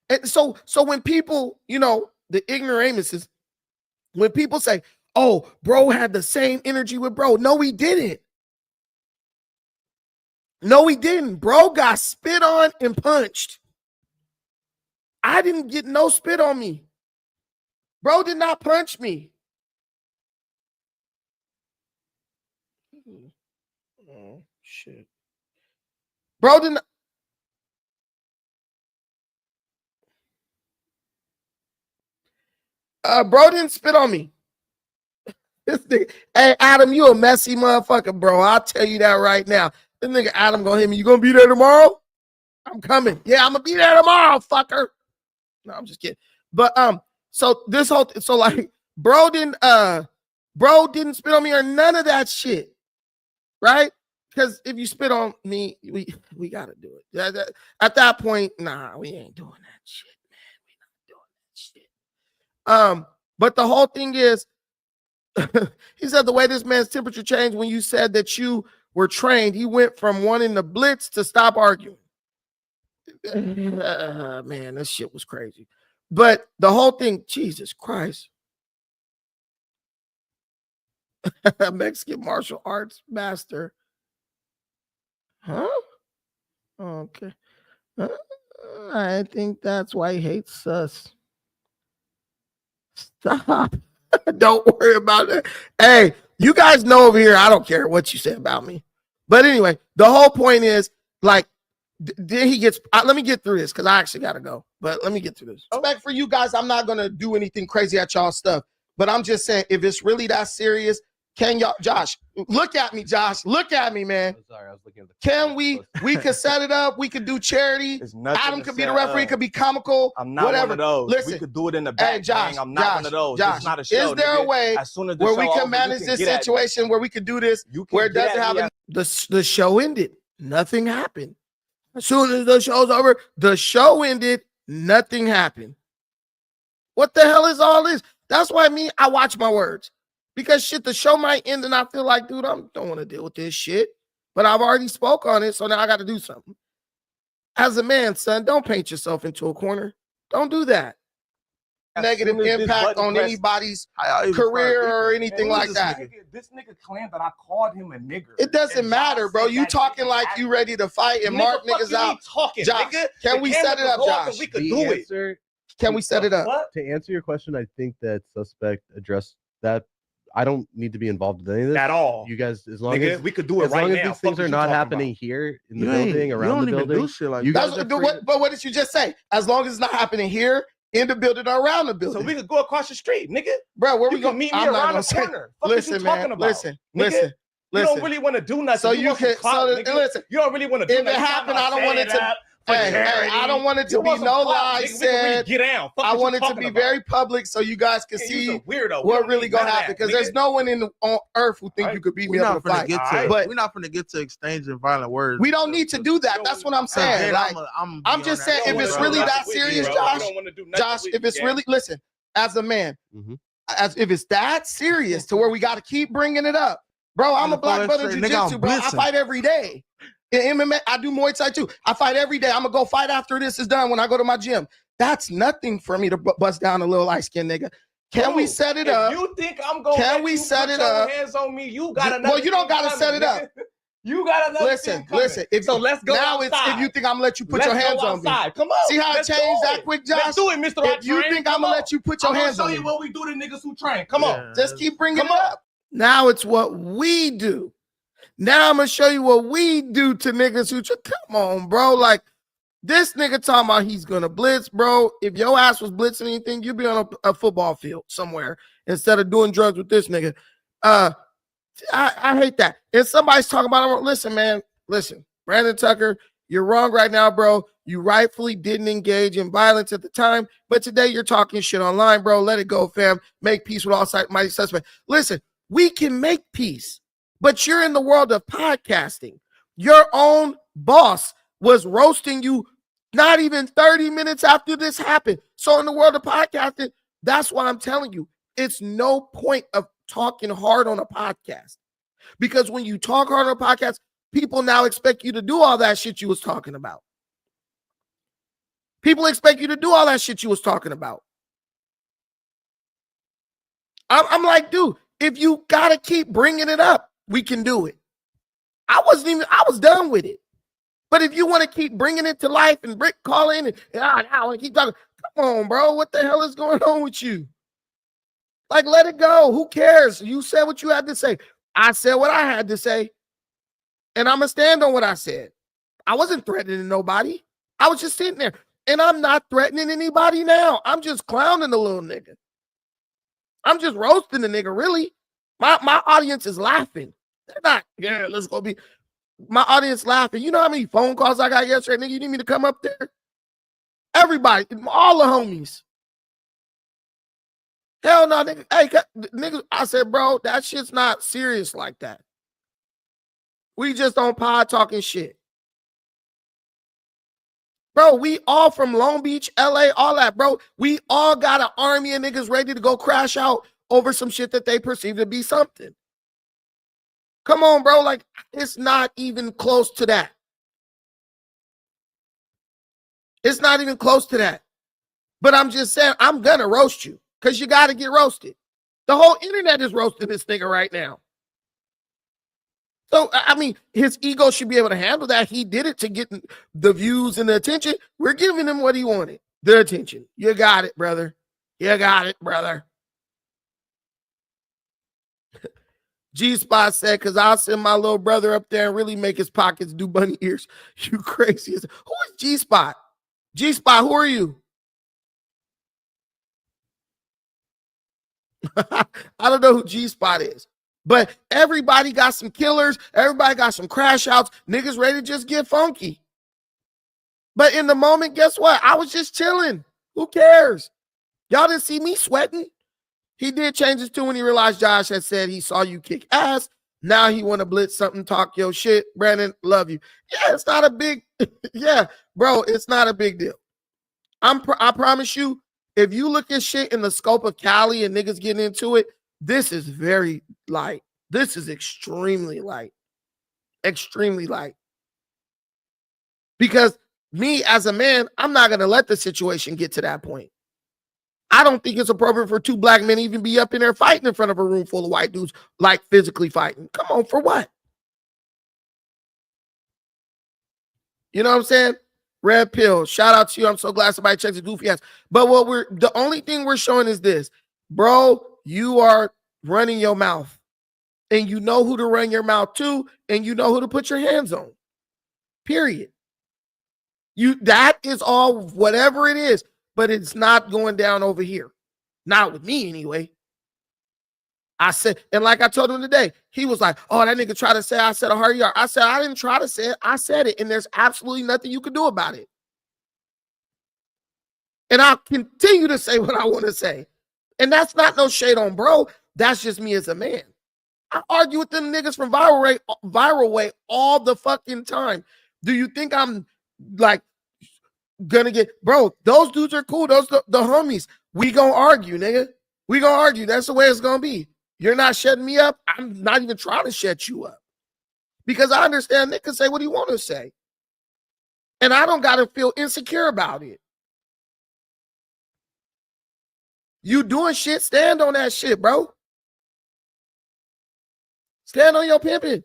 S1: And so when people, the ignoramuses, when people say, oh, bro had the same energy with bro. No, he didn't. Bro got spit on and punched. I didn't get no spit on me. Bro did not punch me. Oh, shit. Bro did not. Bro didn't spit on me. Hey, Adam, you a messy motherfucker, bro. I'll tell you that right now. This nigga Adam gonna hit me. You gonna be there tomorrow? I'm coming. Yeah, I'm gonna be there tomorrow, fucker. No, I'm just kidding. But so bro didn't spit on me or none of that shit, right? Because if you spit on me, we gotta do it. At that point, nah, we ain't doing that shit, man. We not doing that shit. But the whole thing is, he said the way this man's temperature changed when you said that you were trained, he went from wanting to blitz to stop arguing. Man, this shit was crazy. But the whole thing, Jesus Christ. Mexican martial arts master. Huh? Okay. I think that's why he hates us. Stop. Don't worry about it. Hey, you guys know over here, I don't care what you say about me. But anyway, the whole point is, like, then he gets, let me get through this because I actually got to go. But let me get through this. Respect for you guys, I'm not going to do anything crazy at y'all stuff. But I'm just saying, if it's really that serious, can y'all, Josh, look at me, Josh. Look at me, man.
S8: I'm sorry, I was looking at the
S1: Can we could set it up. We could do charity. Adam could be the referee. It could be comical.
S6: I'm not
S1: whatever.
S6: one of those.
S1: Listen,
S6: we could do it in the back.
S1: hey, Josh,
S6: gang. I'm not one of those.
S1: Josh,
S6: It's not a show.
S1: is there a way
S6: as soon as the
S1: where
S6: show
S1: we can
S6: over,
S1: manage
S6: you
S1: this
S6: get at me.
S1: situation where we could do this
S6: You can
S1: where it
S6: get
S1: doesn't
S6: at
S1: have
S6: me
S1: the show ended. Nothing happened. As soon as the show's over, the show ended. Nothing happened. What the hell is all this? That's why I watch my words. Because shit, the show might end and I feel like, dude, I don't want to deal with this shit. But I've already spoke on it, so now I got to do something. As a man, son, don't paint yourself into a corner. Don't do that. Negative impact on anybody's career or anything like that.
S6: This nigga claimed that I called him a nigger.
S1: It doesn't matter, bro. You talking like you ready to fight and mark niggas out. Josh, can we set it up, Josh?
S6: We could do it.
S1: Can we set it up?
S8: To answer your question, I think that suspect addressed that. I don't need to be involved in any of this
S6: At all.
S8: You guys, as long
S6: Nigga,
S8: as
S6: we could do it
S8: as
S6: right
S8: long
S6: now.
S8: as these things are not happening here in the
S10: You ain't-
S8: building,
S10: you
S8: around
S10: don't
S8: the
S10: even
S8: building.
S10: do shit like
S8: you
S10: that.
S8: guys are
S1: But what did you just say? As long as it's not happening here, in the building or around the building.
S6: So we could go across the street, nigga.
S1: Bro, where
S6: You
S1: we
S6: can
S1: going?
S6: meet me
S1: I'm not
S6: around
S1: gonna
S6: the
S1: say.
S6: corner. Fuck
S1: Listen,
S6: is you
S1: man.
S6: talking about?
S1: Listen.
S6: Nigga,
S1: Listen.
S6: You don't really want to do nothing.
S1: So you
S6: want some
S1: can.
S6: clout,
S1: So
S6: nigga.
S1: listen.
S6: You don't really want to do
S1: If
S6: nothing.
S1: it happened, I don't want it to. Hey, I don't want it to
S6: You
S1: be
S6: want some
S1: no
S6: clout,
S1: lie
S6: nigga. We can really
S1: said.
S6: get down. Fuck
S1: I
S6: is you
S1: want it to
S6: talking
S1: be
S6: about?
S1: very public so you guys can
S6: Yeah,
S1: see
S6: you's a weirdo. We
S1: what
S6: don't
S1: really
S6: need
S1: gonna
S6: none of
S1: happen.
S6: that,
S1: Because there's
S6: nigga.
S1: no one on earth who think
S6: Alright.
S1: you could beat
S10: We're
S1: me up in
S10: not
S1: a
S10: finna
S1: fight.
S10: get to.
S6: Alright.
S1: But
S10: We're not finna get to exchanging violent words.
S1: we don't need to do that. That's what I'm saying. Like, I'm just saying, if it's really that serious, Josh, if it's really, listen, as a man, as if it's that serious to where we got to keep bringing it up, bro. I'm a black belt in jiu-jitsu, bro. I fight every day. In MMA, I do Muay Thai too. I fight every day. I'm gonna go fight after this is done when I go to my gym. That's nothing for me to bust down a little light skinned nigga. Can we set it up?
S6: You think I'm gonna
S1: Can
S6: let
S1: we
S6: you
S1: set
S6: put
S1: it
S6: your
S1: up?
S6: hands on me? You got another.
S1: Well, you don't
S6: thing
S1: gotta set it
S6: coming,
S1: up.
S6: nigga. You got another. thing coming.
S1: Listen.
S6: So let's go
S1: now
S6: outside.
S1: it's if you think I'm gonna let you put
S6: Let's
S1: your hands
S6: go
S1: on me.
S6: outside. Come on.
S1: See how it
S6: Let's
S1: changed
S6: do
S1: that
S6: it.
S1: quick, Josh?
S6: Let's do it, Mr.
S1: If you think I'm gonna let you put your hands on
S6: show
S1: me,
S6: you what we do to niggas who train. Come on.
S1: just keep bringing it up. Now it's what we do. Now I'm gonna show you what we do to niggas who come on, bro. Like this nigga talking about he's gonna blitz, bro. If your ass was blitzing anything, you'd be on a football field somewhere instead of doing drugs with this nigga. I hate that. And somebody's talking about, listen, man, listen, Brandon Tucker, you're wrong right now, bro. You rightfully didn't engage in violence at the time, but today you're talking shit online, bro. Let it go, fam. Make peace with all mighty suspects. Listen, we can make peace, but you're in the world of podcasting. Your own boss was roasting you not even 30 minutes after this happened. So in the world of podcasting, that's why I'm telling you, it's no point of talking hard on a podcast. Because when you talk hard on a podcast, people now expect you to do all that shit you was talking about. People expect you to do all that shit you was talking about. I'm like, dude, if you got to keep bringing it up, we can do it. I was done with it. But if you want to keep bringing it to life and call in and I want to keep talking, come on, bro. What the hell is going on with you? Like, let it go. Who cares? You said what you had to say. I said what I had to say. And I'm going to stand on what I said. I wasn't threatening nobody. I was just sitting there. And I'm not threatening anybody now. I'm just clowning the little nigga. I'm just roasting the nigga, really. My audience is laughing. They're not, yeah, let's go be. My audience laughing. You know how many phone calls I got yesterday, nigga? You need me to come up there? Everybody, all the homies. Hell no, nigga. Hey, nigga, I said, bro, that shit's not serious like that. We just on pod talking shit. Bro, we all from Long Beach, LA, all that, bro. We all got an army of niggas ready to go crash out over some shit that they perceive to be something. Come on, bro. Like, it's not even close to that. It's not even close to that. But I'm just saying, I'm going to roast you because you got to get roasted. The whole internet is roasting this nigga right now. So, I mean, his ego should be able to handle that. He did it to get the views and the attention. We're giving him what he wanted, the attention. You got it, brother. You got it, brother. G-Spot said, because I'll send my little brother up there and really make his pockets do bunny ears. You crazy. Who is G-Spot? G-Spot, who are you? I don't know who G-Spot is. But everybody got some killers. Everybody got some crash outs. Niggas ready to just get funky. But in the moment, guess what? I was just chilling. Who cares? Y'all didn't see me sweating. He did change his tune when he realized Josh had said he saw you kick ass. Now he want to blitz something, talk your shit. Brandon, love you. Yeah, it's not a big, yeah, bro, it's not a big deal. I promise you, if you look at shit in the scope of Cali and niggas getting into it, this is very light. This is extremely light. Extremely light. Because me as a man, I'm not going to let the situation get to that point. I don't think it's appropriate for two black men to even be up in there fighting in front of a room full of white dudes, like physically fighting. Come on, for what? You know what I'm saying? Red Pill, shout out to you. I'm so glad somebody checks the goofy ass. But the only thing we're showing is this. Bro, you are running your mouth. And you know who to run your mouth to, and you know who to put your hands on. Period. That is all, whatever it is. But it's not going down over here. Not with me, anyway. I said, and like I told him today, he was like, oh, that nigga tried to say I said a hard yard. I said, I didn't try to say it. I said it, and there's absolutely nothing you can do about it. And I'll continue to say what I want to say. And that's not no shade on bro. That's just me as a man. I argue with them niggas from Viral Way all the fucking time. Do you think I'm like gonna get, bro, those dudes are cool. Those the homies. We gonna argue, nigga. We gonna argue. That's the way it's gonna be. You're not shutting me up. I'm not even trying to shut you up. Because I understand Nick can say what he want to say. And I don't gotta feel insecure about it. You doing shit, stand on that shit, bro. Stand on your pimping.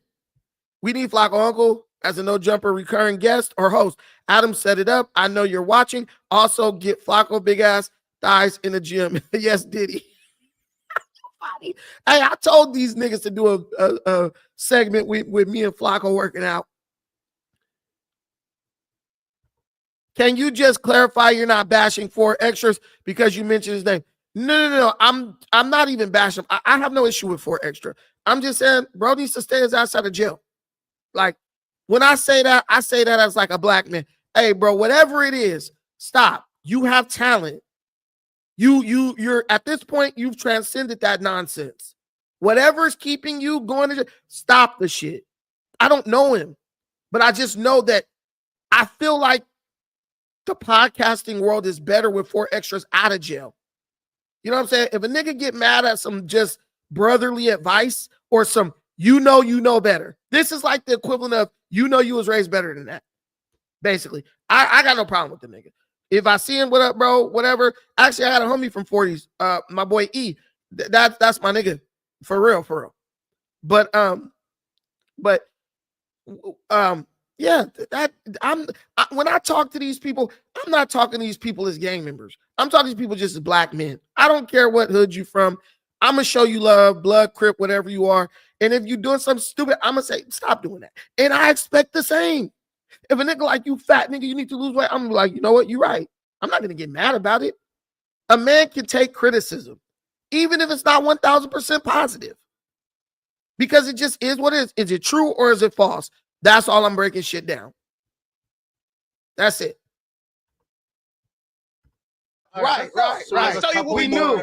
S1: We need Flacco Uncle as a no jumper recurring guest or host. Adam set it up. I know you're watching. Also get Flacco big ass thighs in the gym. Yes, Diddy. Hey, I told these niggas to do a segment with me and Flacco working out. Can you just clarify you're not bashing 4 extras because you mentioned his name? No. I'm not even bashing him. I have no issue with 4 extra. I'm just saying, bro needs to stay outside of jail. Like, when I say that as like a black man. Hey, bro, whatever it is, stop. You have talent. You're at this point, you've transcended that nonsense. Whatever's keeping you going to jail, stop the shit. I don't know him, but I just know that I feel like the podcasting world is better with 4 extras out of jail. You know what I'm saying? If a nigga get mad at some just brotherly advice or some you know better. This is like the equivalent of you was raised better than that. Basically. I got no problem with the nigga. If I see him, what up, bro? Whatever. Actually, I had a homie from 40s, my boy E. That's my nigga. For real. But yeah, when I talk to these people, I'm not talking to these people as gang members. I'm talking to these people just as black men. I don't care what hood you from. I'm going to show you love, blood, crip, whatever you are. And if you're doing something stupid, I'm going to say, stop doing that. And I expect the same. If a nigga like you, fat nigga, you need to lose weight, I'm like, you know what? You're right. I'm not going to get mad about it. A man can take criticism, even if it's not 1,000% positive. Because it just is what it is. Is it true or is it false? That's all I'm breaking shit down. That's it. Right.
S6: Show you what we knew.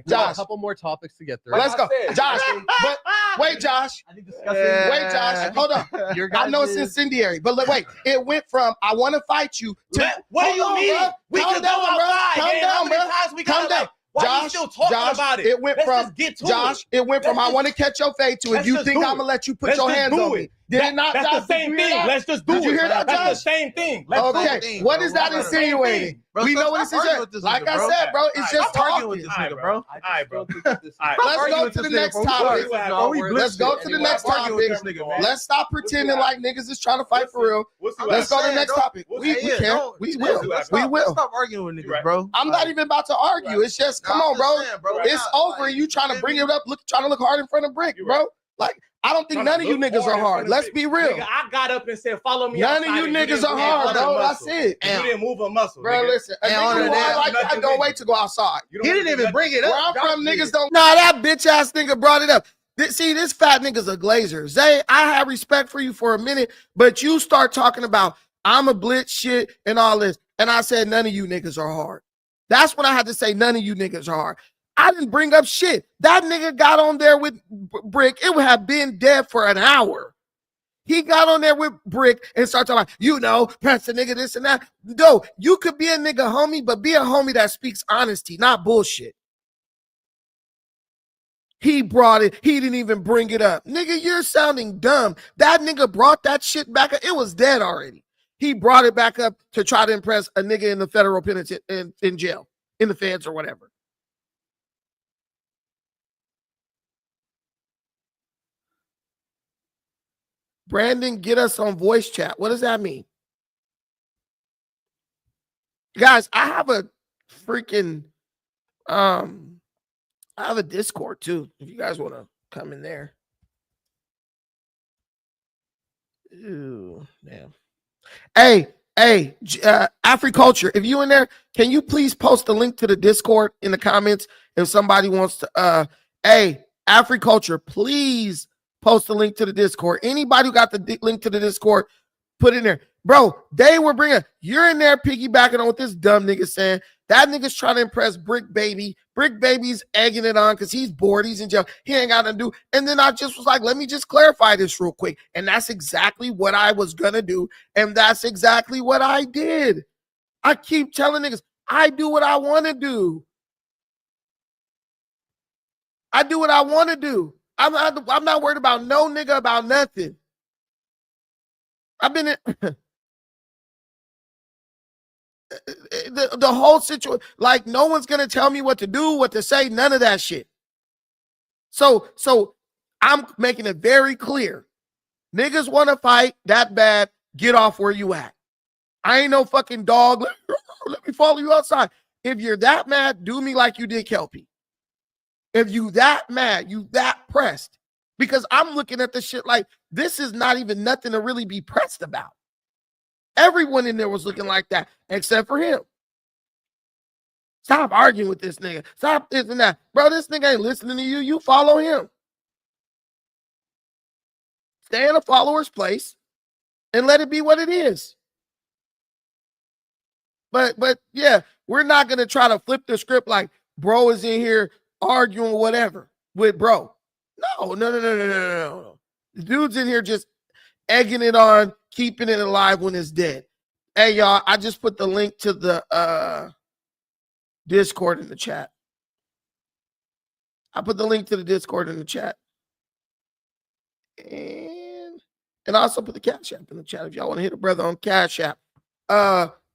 S8: Josh, a couple more topics to get through.
S1: Well, let's go. Josh, but wait, Josh. Wait, Josh. Hold on. I know it's incendiary, but look, wait. It went from I want to fight you to
S6: what do you mean?
S1: Bro.
S6: We
S1: Calm
S6: can
S1: down,
S6: go
S1: bro.
S6: outside.
S1: Calm down, bro.
S6: Calm down. Why are you still talking about it?
S1: It went from Josh. It went from I want to catch your fade to if you think I'm gonna let you put your hands on me. Did it not?
S6: That's
S1: Josh?
S6: the same
S1: Did you hear
S6: thing.
S1: that?
S6: Let's just do
S1: Did you
S6: it.
S1: hear that,
S6: That's the
S1: Josh?
S6: same thing. Let's do
S1: Okay,
S6: it.
S1: what is that
S6: Bro,
S1: insinuating?
S10: Bro,
S1: We
S10: stop-
S1: know what
S10: stop
S1: it's
S10: arguing with this
S1: like
S10: nigga,
S1: I
S10: bro.
S1: said, bro, it's just
S10: Stop arguing with
S1: talking.
S10: this nigga, bro.
S6: All right, bro.
S1: Let's go to the next topic. Let's go to the next topic. Let's stop pretending like niggas is trying to fight for real. Let's go to the next topic. We can. We will. We will.
S10: Stop arguing with niggas, bro.
S1: I'm not even about to argue. It's just, come on, bro. It's over and you trying to bring it up, trying to look hard in front of Brick, bro. Like, I don't think none of you niggas are hard. Let's be real.
S6: Nigga, I got up and said, follow me.
S1: None of you niggas are hard, bro. That's it.
S6: You didn't move a muscle.
S1: Bro, listen. A nigga who hard like that don't wait to go outside.
S10: He didn't even bring it up.
S1: Where I'm from, niggas don't. Nah, that bitch ass nigga brought it up. See, this fat nigga's a glazer. Zay, I have respect for you for a minute, but you start talking about I'm a blitz shit and all this. And I said, none of you niggas are hard. That's when I had to say none of you niggas are hard. I didn't bring up shit. That nigga got on there with Brick. It would have been dead for an hour. He got on there with Brick and started talking about, you know, press the nigga this and that. No, you could be a nigga homie, but be a homie that speaks honesty, not bullshit. He brought it. He didn't even bring it up. Nigga, you're sounding dumb. That nigga brought that shit back up. It was dead already. He brought it back up to try to impress a nigga in the federal penitentiary, in jail, in the feds or whatever. Brandon, get us on voice chat. What does that mean? Guys, I have a freaking, I have a Discord too, if you guys want to come in there. Ooh, damn. Hey, Africulture, if you in there, can you please post the link to the Discord in the comments if somebody wants to, hey, Africulture, please post the link to the Discord. Anybody who got the link to the Discord, put it in there. Bro, they were bringing, you're in there piggybacking on what this dumb nigga saying. That nigga's trying to impress Brick Baby. Brick Baby's egging it on because he's bored. He's in jail. He ain't got nothing to do. And then I just was like, let me just clarify this real quick. And that's exactly what I was going to do. And that's exactly what I did. I keep telling niggas, I do what I want to do. I do what I want to do. I'm not worried about no nigga about nothing. I've been in the whole situation. Like, no one's gonna tell me what to do, what to say, none of that shit. So I'm making it very clear. Niggas want to fight that bad, get off where you at. I ain't no fucking dog. Let me follow you outside. If you're that mad, do me like you did Kelpie. If you that mad, you that pressed. Because I'm looking at this shit like this is not even nothing to really be pressed about. Everyone in there was looking like that, except for him. Stop arguing with this nigga. Stop this and that. Bro, this nigga ain't listening to you. You follow him. Stay in a follower's place and let it be what it is. But yeah, we're not going to try to flip the script like bro is in here arguing whatever with bro. No. The dude's in here just egging it on, keeping it alive when it's dead. Hey, y'all, I just put the link to the Discord in the chat. I put the link to the Discord in the chat. And I also put the Cash App in the chat if y'all want to hit a brother on Cash App.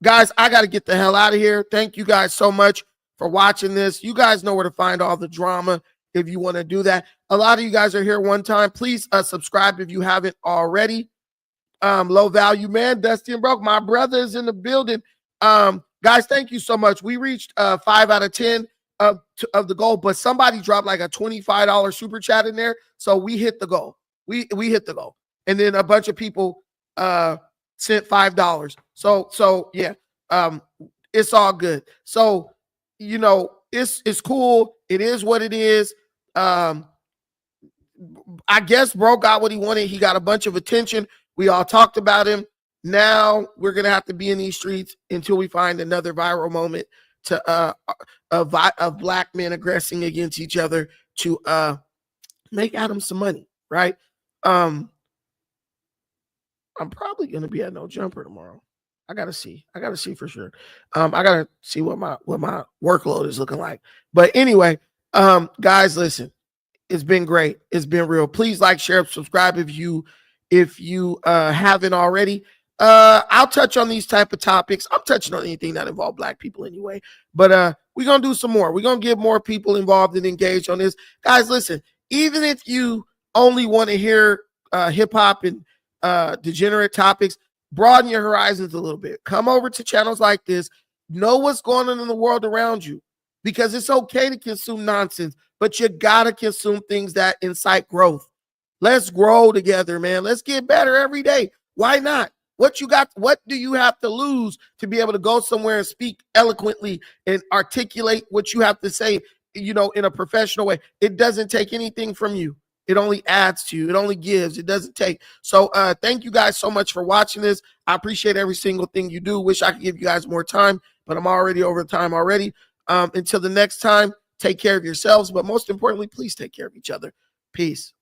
S1: Guys, I got to get the hell out of here. Thank you guys so much for watching this. You guys know where to find all the drama if you want to do that. A lot of you guys are here one time. Please subscribe if you haven't already. Low value man, Dusty and Broke, my brother is in the building. Guys, thank you so much. We reached 5 out of 10 of the goal, but somebody dropped like a $25 super chat in there, so we hit the goal. We hit the goal, and then a bunch of people sent $5. So yeah, it's all good. So you know, it's cool. It is what it is. I guess bro got what he wanted. He got a bunch of attention. We all talked about him. Now we're gonna have to be in these streets until we find another viral moment to of black men aggressing against each other to make Adam some money, right? I'm probably gonna be at No Jumper tomorrow. I gotta see for sure. I gotta see what my workload is looking like. But anyway, guys, listen, it's been great. It's been real. Please like, share, subscribe if you if you haven't already. I'll touch on these type of topics. I'm touching on anything that involve Black people anyway. But we're gonna do some more. We're gonna get more people involved and engaged on this. Guys, listen, even if you only want to hear hip-hop and degenerate topics, broaden your horizons a little bit. Come over to channels like this. Know what's going on in the world around you, because it's okay to consume nonsense, but you gotta consume things that incite growth. Let's grow together, man. Let's get better every day. Why not? What do you have to lose to be able to go somewhere and speak eloquently and articulate what you have to say, in a professional way? It doesn't take anything from you. It only adds to you. It only gives. It doesn't take. So thank you guys so much for watching this. I appreciate every single thing you do. Wish I could give you guys more time, but I'm already over time already. Until the next time, take care of yourselves, but most importantly, please take care of each other. Peace.